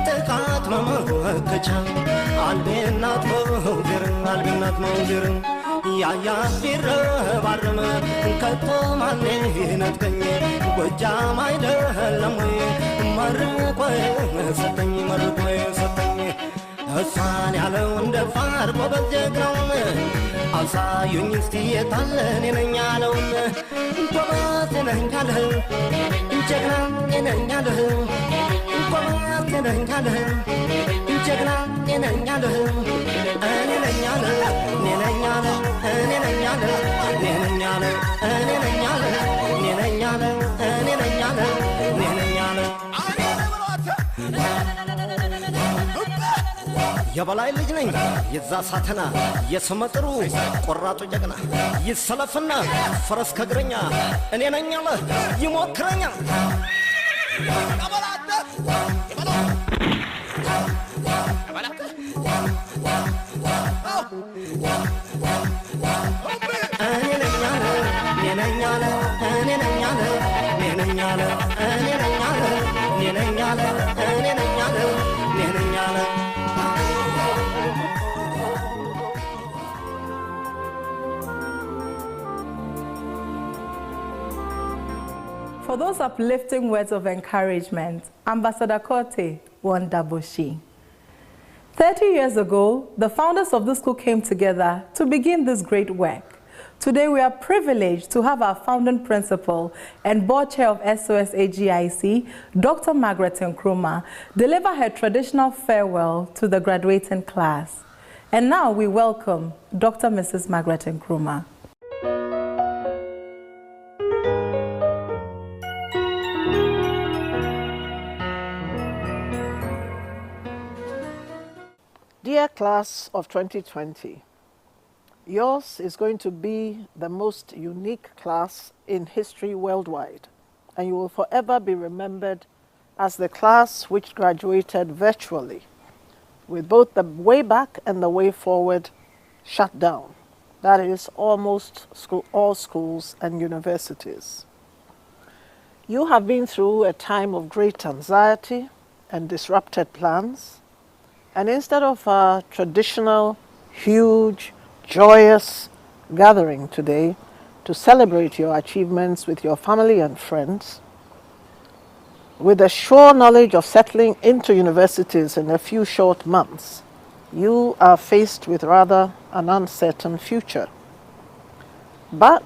ጥቃት መመከቻ አልቤናት አልቤናት መውዜር ያያት ቢረባርም ከቶ ማኔ ነጥቀኝ ጎጃም አይደለም ወይ መርቆ ሰጠኝ መርቆ ሰጠኝ እሷን ያለው እንደ ፋር ጎበዝ ጀግናውን አሳዩኝ እስቲ የታለን የነኝ ያለውን ጎበዝ የነኝ ያለህ ጀግና የነኝ ያለህ ጎበዝ የነኝ ያለህ ጀግና የነኝ ያለህ እኔ ነኝ ያለህ እኔ ነኝ ያለህ እኔ ነኝ ያለህ እኔ ነኝ ያለህ እኔ ነኝ ያለህ እኔ ነኝ ያለህ እኔ ነኝ ያለህ እኔ ነኝ ያለህ የበላይ ልጅ ነኝ የዛ ሳተና የስመጥሩ ቆራጡ ጀግና ይሰለፍና ፈረስ ከግረኛ እኔ ነኝ አለ ይሞክረኛ እኔ ነኝ አለ እኔ ነኝ አለ እኔ ነኝ አለ እኔ ነኝ አለ እኔ ነኝ አለ እኔ ነኝ አለ እኔ ነኝ አለ እኔ ነኝ አለ For those uplifting words of encouragement, Ambassador Korte Wondaboshi. 30 years ago, the founders of the school came together to begin this great work. Today, we are privileged to have our founding principal and board chair of Sos-Hgic, Dr. Margaret Nkrumah, deliver her traditional farewell to the graduating class. And now we welcome Dr. Mrs. Margaret Nkrumah. Dear class of 2020, yours is going to be the most unique class in history worldwide, and you will forever be remembered as the class which graduated virtually, with both the way back and the way forward shut down. That is, almost all schools and universities. You have been through a time of great anxiety and disrupted plans. And instead of a traditional, huge, joyous gathering today to celebrate your achievements with your family and friends, with a sure knowledge of settling into universities in a few short months, you are faced with rather an uncertain future. But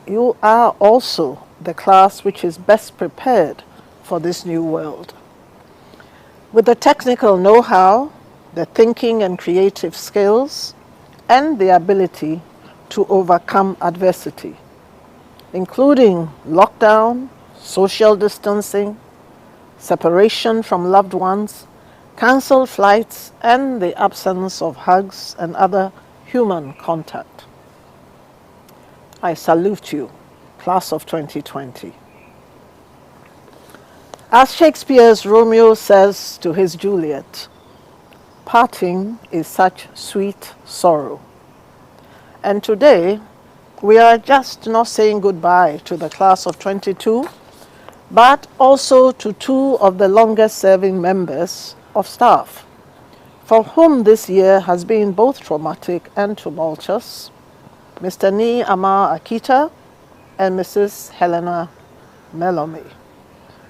you are also the class which is best prepared for this new world. With the technical know-how, the thinking and creative skills, and the ability to overcome adversity, including lockdown, social distancing, separation from loved ones, cancelled flights, and the absence of hugs and other human contact. I salute you, class of 2020. As Shakespeare's Romeo says to his Juliet, parting is such sweet sorrow. And today, we are just not saying goodbye to the class of 22, but also to two of the longest serving members of staff, for whom this year has been both traumatic and tumultuous, Mr. Ni Amar Akita and Mrs. Helena Melome,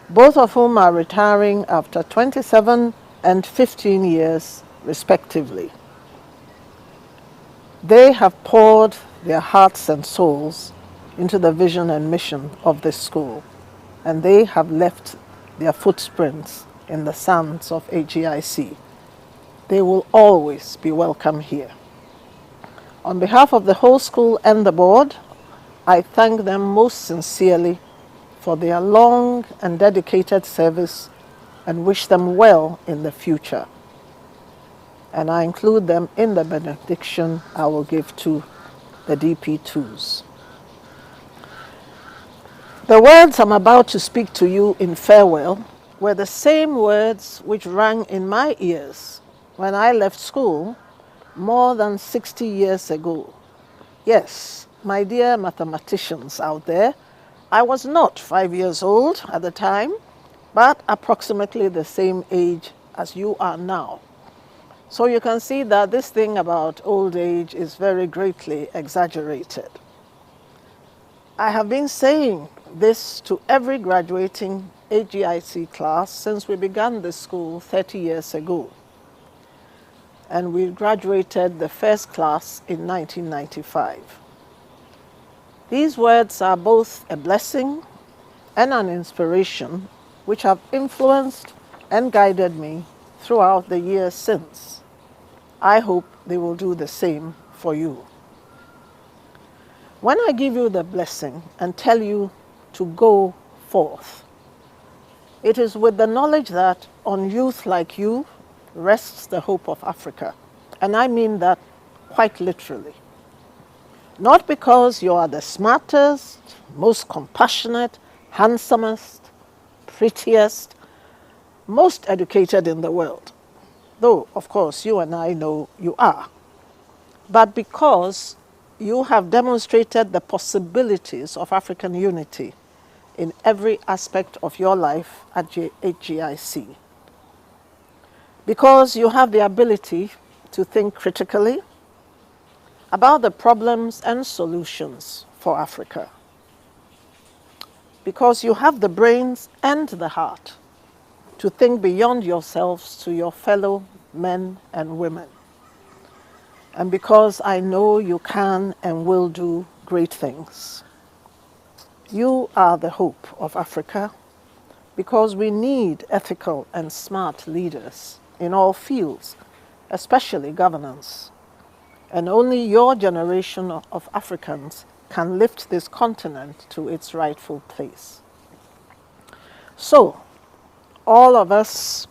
both of whom are retiring after 27 and 15 years respectively. They have poured their hearts and souls into the vision and mission of this school, and they have left their footprints in the sands of HGIC. They will always be welcome here. On behalf of the whole school and the board, I thank them most sincerely for their long and dedicated service and wish them well in the future. And I include them in the benediction I will give to the DP2s. The words I'm about to speak to you in farewell were the same words which rang in my ears when I left school more than 60 years ago. Yes, my dear mathematicians out there, I was not 5 years old at the time, but approximately the same age as you are now. So you can see that this thing about old age is very greatly exaggerated. I have been saying this to every graduating AGIC class since we began the school 30 years ago. And we graduated the first class in 1995. These words are both a blessing and an inspiration which have influenced and guided me throughout the years since. I hope they will do the same for you. When I give you the blessing and tell you to go forth, it is with the knowledge that on youth like you rests the hope of Africa. And I mean that quite literally. Not because you are the smartest, most compassionate, handsomest, prettiest, most educated in the world, though, of course, you and I know you are, but because you have demonstrated the possibilities of African unity in every aspect of your life at HGIC. Because you have the ability to think critically about the problems and solutions for Africa. Because you have the brains and the heart to think beyond yourselves to your fellow men and women. And because I know you can and will do great things. You are the hope of Africa because we need ethical and smart leaders in all fields, especially governance. And only your generation of Africans can lift this continent to its rightful place. So, all of us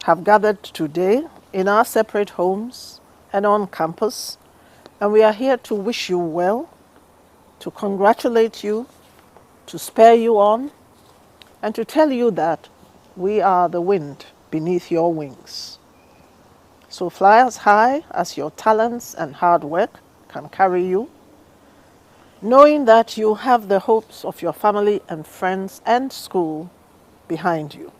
have gathered today in our separate homes and on campus, and we are here to wish you well, to congratulate you, to spur you on, and to tell you that we are the wind beneath your wings. So fly as high as your talents and hard work can carry you, knowing that you have the hopes of your family and friends and school behind you,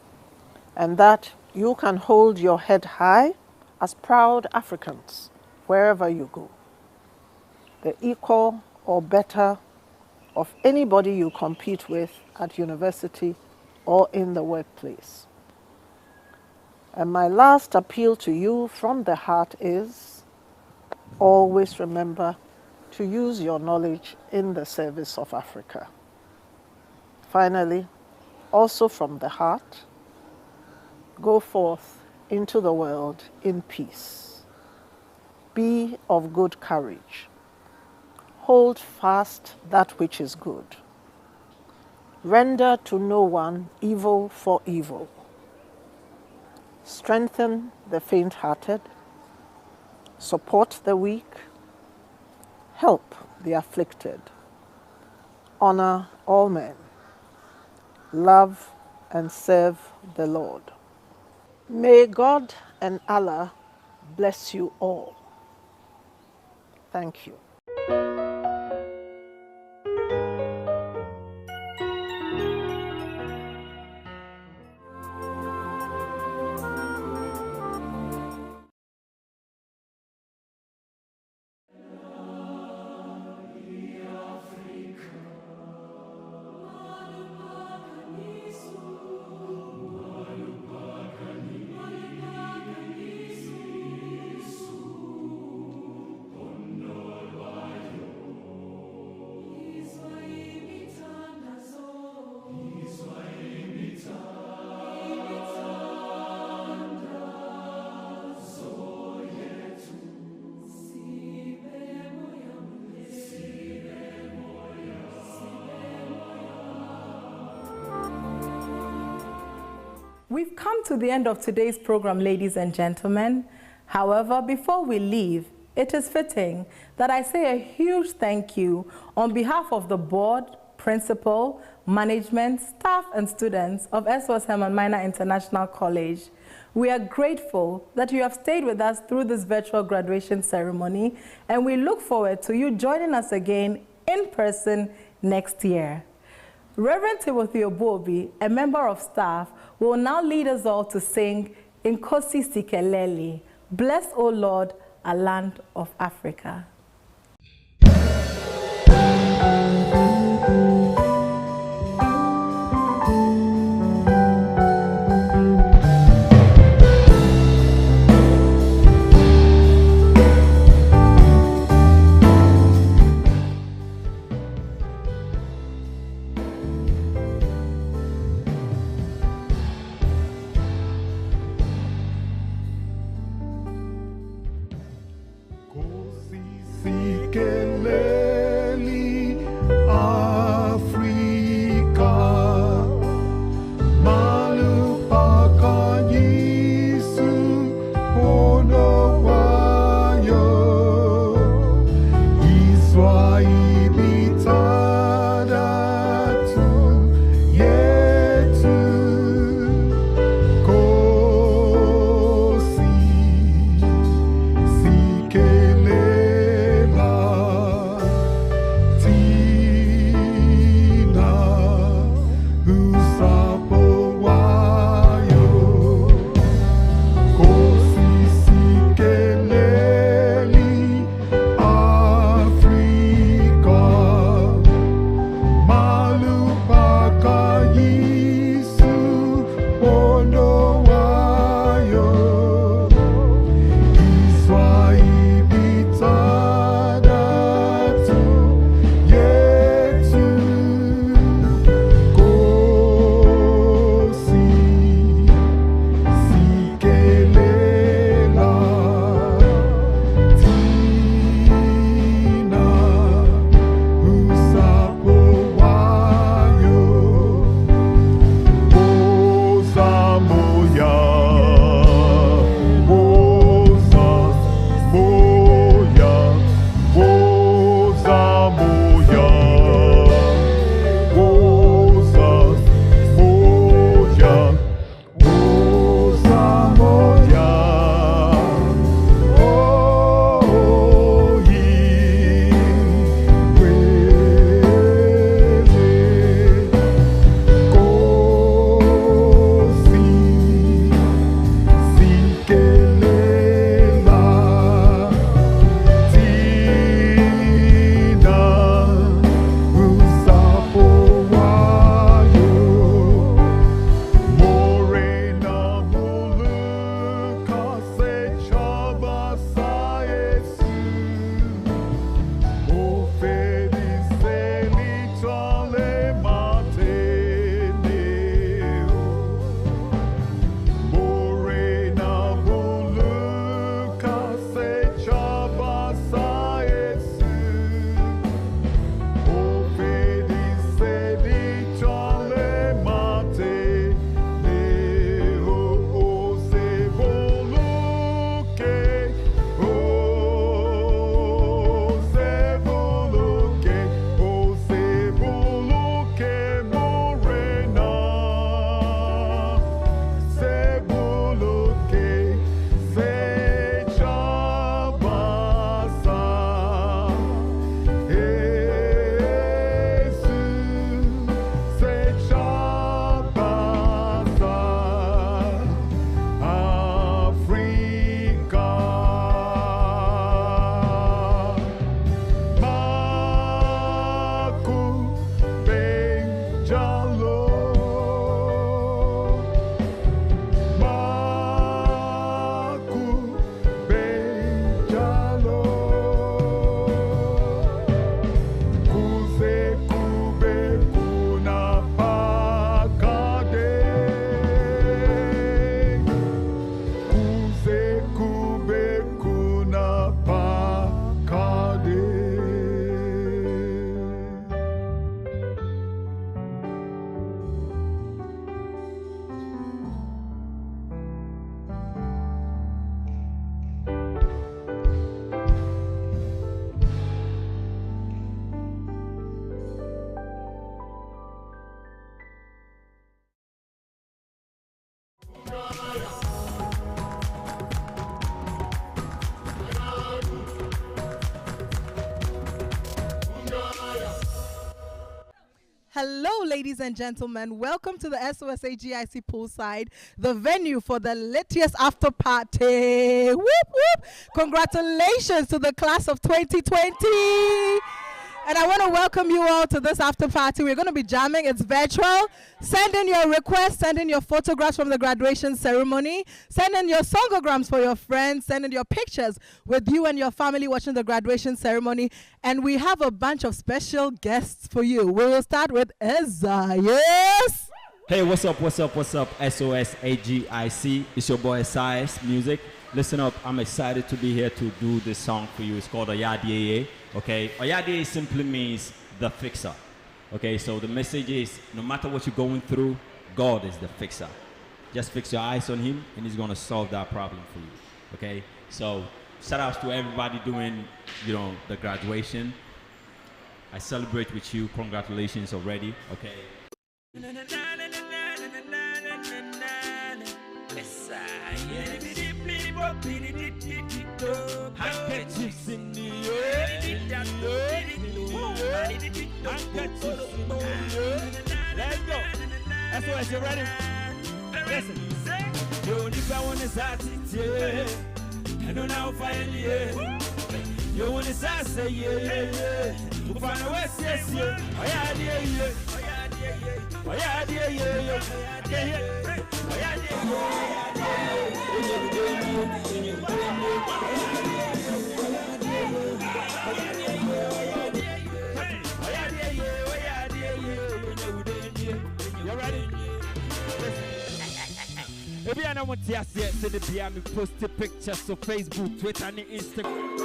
and that you can hold your head high as proud Africans wherever you go, the equal or better of anybody you compete with at university or in the workplace. And my last appeal to you from the heart is, always remember to use your knowledge in the service of Africa. Finally, also from the heart, go forth into the world in peace. Be of good courage. Hold fast that which is good. Render to no one evil for evil. Strengthen the faint-hearted. Support the weak. Help the afflicted. Honor all men. Love and serve the Lord. May God and Allah bless you all. Thank you. We've come to the end of today's program, ladies and gentlemen. However, before we leave, it is fitting that I say a huge thank you on behalf of the board, principal, management, staff, and students of SOS Herman Miner International College. We are grateful that you have stayed with us through this virtual graduation ceremony, and we look forward to you joining us again in person next year. Reverend Timothy Obobi, a member of staff, will now lead us all to sing Nkosi Sikeleli, Bless, O Lord, a Land of Africa. Hello, ladies and gentlemen. Welcome to the Sos-Hgic poolside, the venue for the latest after party. Whoop, whoop. Congratulations to the class of 2020. And I want to welcome you all to this after party. We're going to be jamming. It's virtual. Send in your requests. Send in your photographs from the graduation ceremony. Send in your songograms for your friends. Send in your pictures with you and your family watching the graduation ceremony. And we have a bunch of special guests for you. We will start with Ezza. Yes? Hey, what's up? Sos-Hgic. It's your boy Sos Music. Listen up, I'm excited to be here to do this song for you. It's called Oyadieye. Okay, Oyadieye simply means the fixer. Okay, so the message is no matter what you're going through, God is the fixer. Just fix your eyes on Him and He's gonna solve that problem for you. Okay, so shout outs to everybody doing, the graduation. I celebrate with you. Congratulations already. Okay. Handkerchiefs in the air. Handkerchiefs in the air. Let's go. SOS, you ready? Listen. You only got one is at it. I don't know if I you want to say, yeah. You find a way, yes. Oh, yeah, yeah. Oh, yeah, yeah. Oh, yeah, you ready? If you don't want to see it, the PM post the pictures on Facebook, Twitter, and Instagram.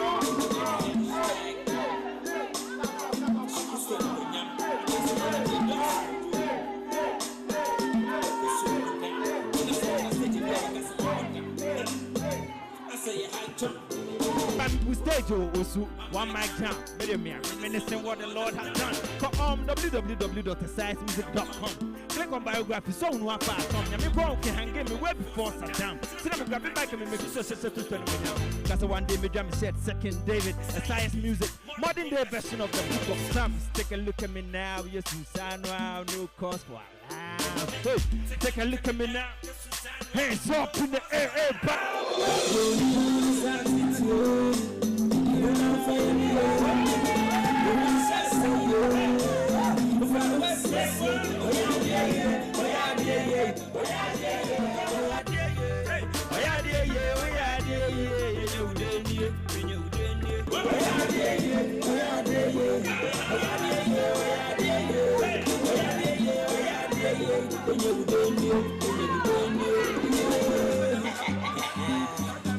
We stage also one mic jam. Reminiscing what the Lord has done. Go on www.sciencemusic.com. Click on biography. So no one pass on. You can hang me way before Saddam. So I'm grabbing back and make so that's one day me jam said second David. A science music modern day version of the book of Psalms. Take a look at me now. Yes, Susan, wow, no cause for hey, take a look at me now. Hands up in the air, back.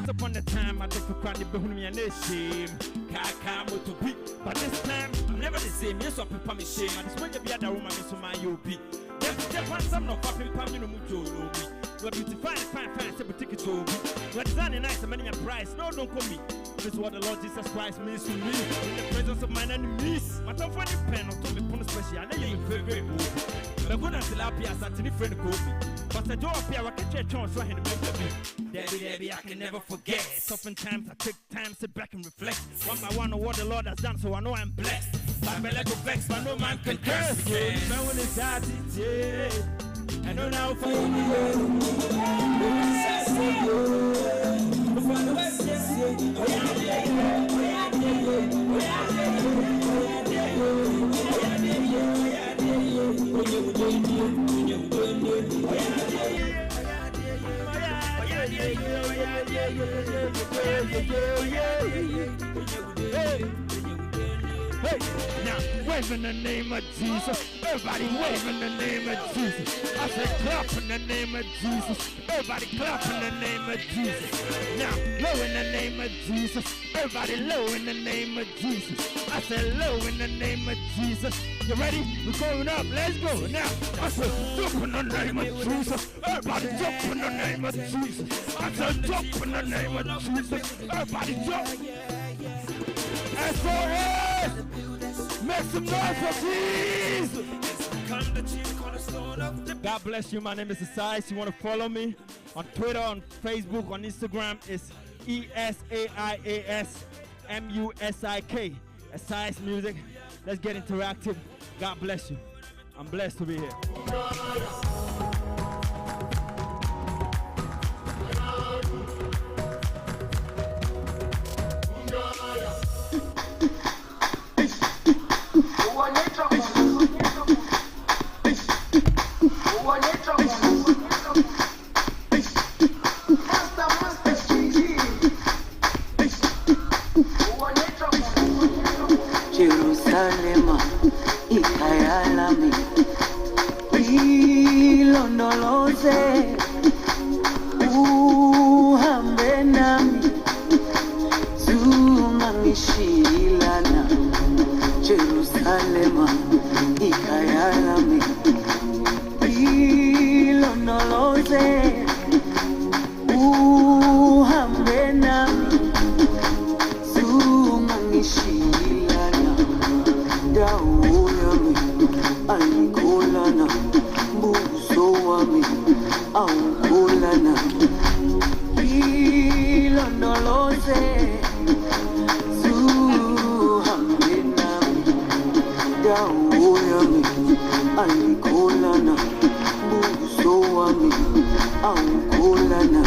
Upon the time I took for granted behind me and shame. But this time I'm never the same. Yes, I prepare me shame. I just want to be at the woman so my UP. Just want some of popping pam you know mucho. You're beautiful, fine, say but take it to me. You're designing nice and many a price. No, don't call me. This is what the Lord Jesus Christ means to me. In the presence of my enemies. My top for the pen on top of the special. I know you're very good. But I'm going to tell you that any friend called me. But I don't appear I can check on so I can remember me. Debbie, I can never forget. Oftentimes I take time, sit back and reflect. One by one on what the Lord has done, so I know I'm blessed. My belly go vex, but no man can curse. Even when it's hard, I know now for you. Hey, now wave in the name of Jesus. Everybody wave in the name of Jesus. I said clap in the name of Jesus. Everybody clap in the name of Jesus. Now low in the name of Jesus. Everybody low in the name of Jesus. I said low in the name of Jesus. You ready? We're going up. Let's go. Now I said jump in the name of Jesus. Everybody jump in the name of Jesus. I said jump in the name of Jesus. Everybody jump. SOS! Make some noise for Jesus! God bless you. My name is Sos. You want to follow me on Twitter, on Facebook, on Instagram? It's ESAIASMUSIK. Sos Music. Let's get interactive. God bless you. I'm blessed to be here. Jerusalema ikayalami ilondoloze uhambe nami zungangishilana Jerusalema ikayalami ilondoloze uhambe nami zungangishilana dawo yami ayikholana buso wami awukholana ilondoloze zuhambe nami dawo yami ayikholana buso wami awukholana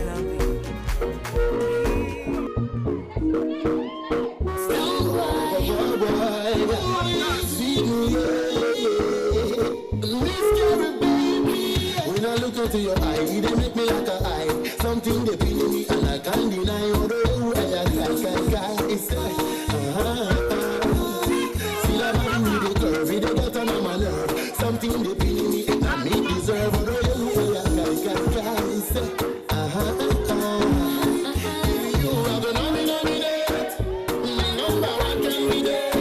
When I look into your eye, they make me like a eye. Something they pin me and I can't deny. Although it's see that man with the curve, they get on my nerve. Something they pin me and I me deserve. Although you are the nominate. Number one can be there.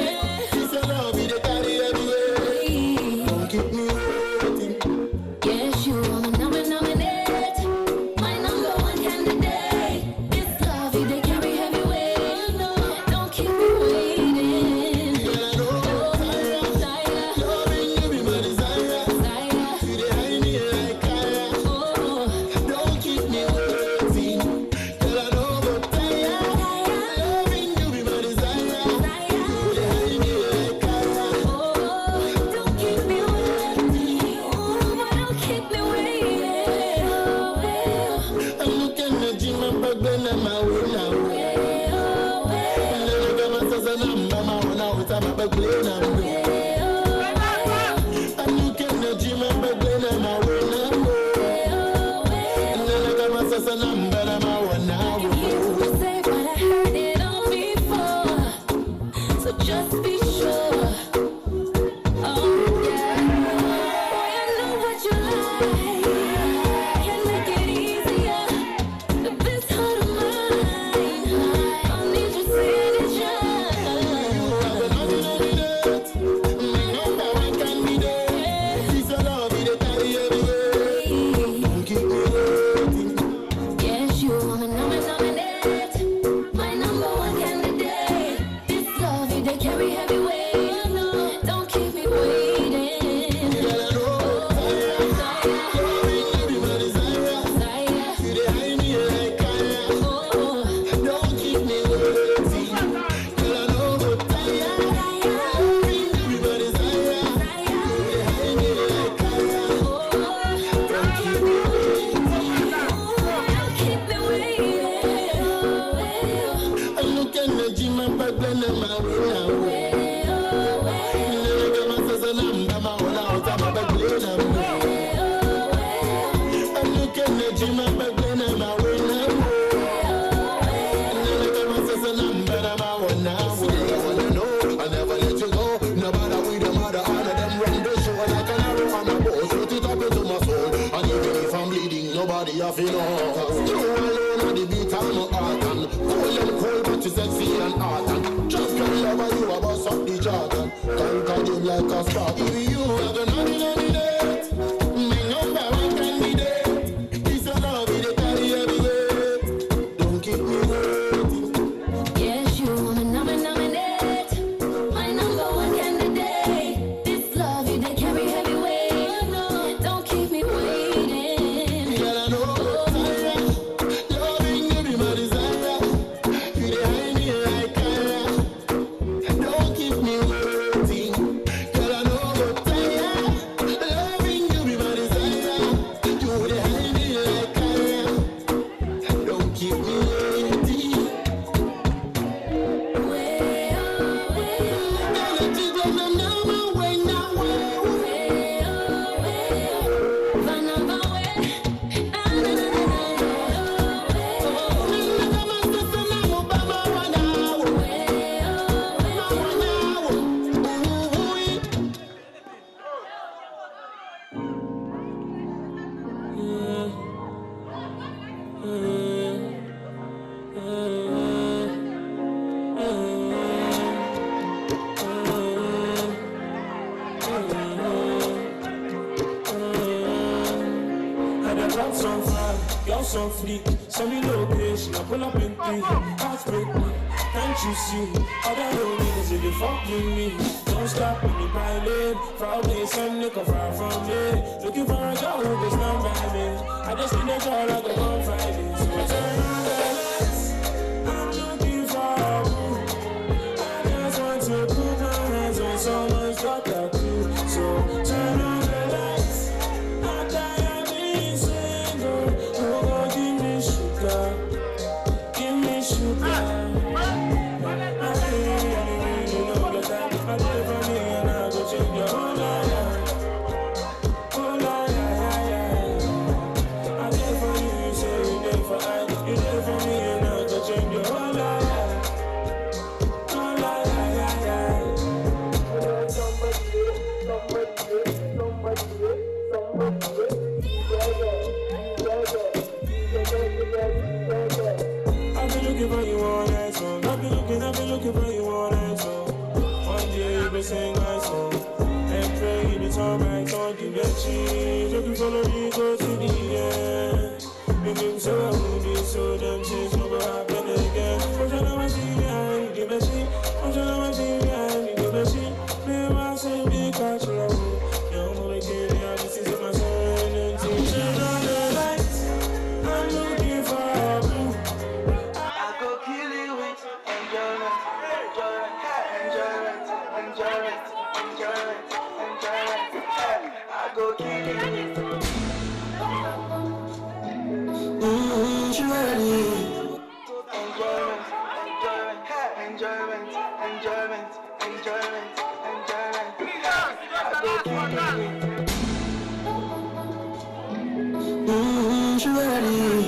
This love is the carry everywhere. Don't keep me waiting. Yes, you are my nominate, my number one candidate. This love, they carry heavy weight. Don't keep me waiting. Loving you be my desire. You dey hide me like fire. Don't keep me waiting. Girl, I know but tired. Loving you be my desire. You dey hide me like fire. Don't keep me waiting. Don't keep me waiting. I'm looking at you, my baby, and my way now. Never my sister, number my one out of my baby now. I'm looking at you, my baby, and my way now. Never my sister, number my one now. You say, but I heard it all before. So just be sure. Oh yeah. Boy, I know what you like. Can make it easier. This heart of mine, I need your signature. You are the nominate. My number one can be there. This love is the carry everywhere. Don't keep me waiting. Yes, you are my nominate, my number one candidate. This love, they carry heavy weight. Don't keep me waiting. Girl, I know loving you be my desire. You dey hide me like fire. Don't keep me waiting. Girl, I know but tired. Loving you be my desire. You dey hide me like fire. Don't keep me waiting. Don't keep me waiting. I'm looking at you, my baby, and my way now. Never my sister, number my one out of my baby now. I'm looking at you, my baby, and my way now. Never my sister, number my one now. I wanna know, I never let you go. No matter with the mother, all of them run the show like an arrow on a bow. Shoot it up into my soul. And even if I'm bleeding, nobody have to know. You alone are the beat on my heart. And cold, but you sexy and hot. And just can't love you, I bust up the jargon. Conquer them like a spark. If you are the nominate, my number one candidate. This love is the carry everywhere. Don't keep me waiting. Yes, you are my nominate, my number one candidate. This love, they carry heavy weight. Don't keep me waiting. Girl, I know tired. Loving you be my desire. You dey hide me like fire. Don't keep me waiting. Girl, I know but tired. Loving you be my desire. You dey hide me like fire. Don't keep me waiting. Girl, I just love them now, my way now. You're so freak, send me location, I pull up in 3. Heartbreak me, can't you see? Other road niggas, if they fuck with me, don't stop when you pilot. Far away, some nigga far from me. Looking for a girl who can stand by me. I just need a girl I can confide in. So turn on the lights, I'm looking for a boo. I just want to put my hands on someone's got that clue. So turn on the lights, I'm tired of being single. Oh, give me sugar. sugar. Give me sugar. I've been looking for you all night, so I've been looking for you all night, so one day you be sing my song and pray you be turn my tongue, give your cheese, looking for the go to the end. Making so I will be so damn things never happen again. I'm trying to see behind the machine, I'm trying to see behind the machine. Me want to be cultural, young boy, give me a this is my son and teaching all the lights. I'm looking for a blue. I go kill you with enjoyment, enjoyment, enjoyment, enjoyment, enjoyment, enjoyment. I go kill you with. Surely. Enjoyment, enjoyment, enjoyment, enjoyment, enjoyment, enjoyment. I go kill you with. Surely.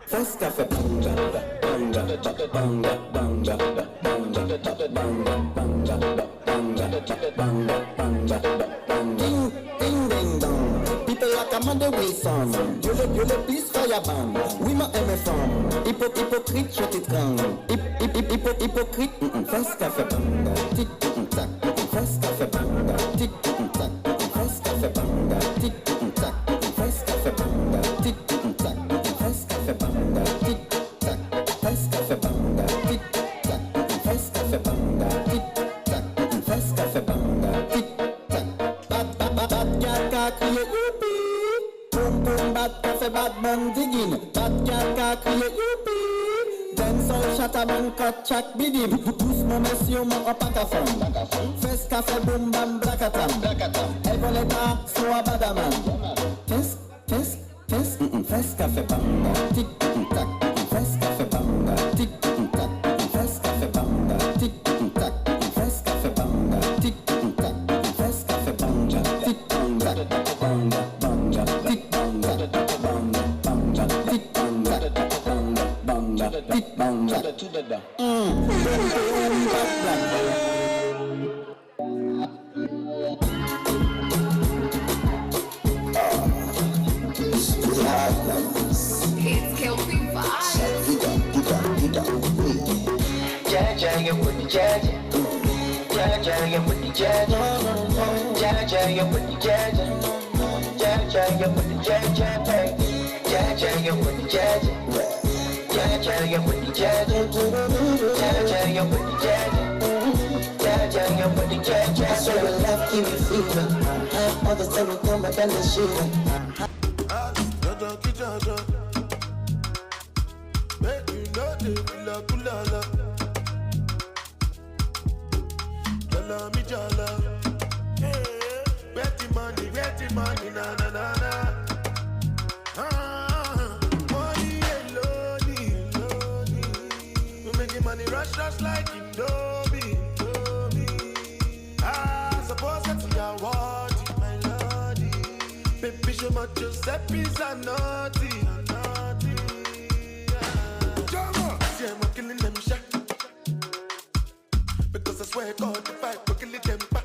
First cafe banga, banga, banga, banga, banga, banga, banga, banga, banga, ding, ding, ding, dong. People like I'm on the way son. You le please fire bang. Oui ma aime femme. Hypocrite, je t'étrangle. Hypocrite, first cafe banga. Tic, tac, first cafe banga. Tic, tac, first cafe banga. Tic, tac, first cafe banga. Tic, tac, first cafe banga. Tic, tac, first cafe banga. Tic, tac, first cafe banga. Tic, tac, first cafe banga. Tic, tac, bad gal ka kriye youpi. Boom boom bad cafe bad man digging. Bad gal ka kriye youpi. Dance sol chata man kat chak bidi. Tous mon monsieur mon opakafon. Fes café boom bam blakatam. Elboleta so abadaman. Fes fes café banga. Tic tac. Fes café banga. Tic tac. Fes café banga. Tic tac. Fes café banga. Tic tac. Fes café banga. Tic tac. Banga banga. Tic banga. Banga banga. Tic banga. Banga banga. Tic banga. Boom boom bang bang. It's Kelpie vibes. Jaja, you put the jaja. Jaja, you put the jaja. Jaja, you put the jaja. Jaja, you put the jaja. Jaja, you put the jaja. Jaja, you put the jaja. Jaja, you put the jaja. Jaja, you put the jaja. So your love give me fever. All the time we come back and the shiver. Make you know the kula. Jala mi jala. Betty money, na. Money alone. We making money rush like Indomie. Suppose that's your word, my lordy. Baby, show my Giuseppe's a naughty. See, I'm killing them shot. Because I swear God, if I kill them.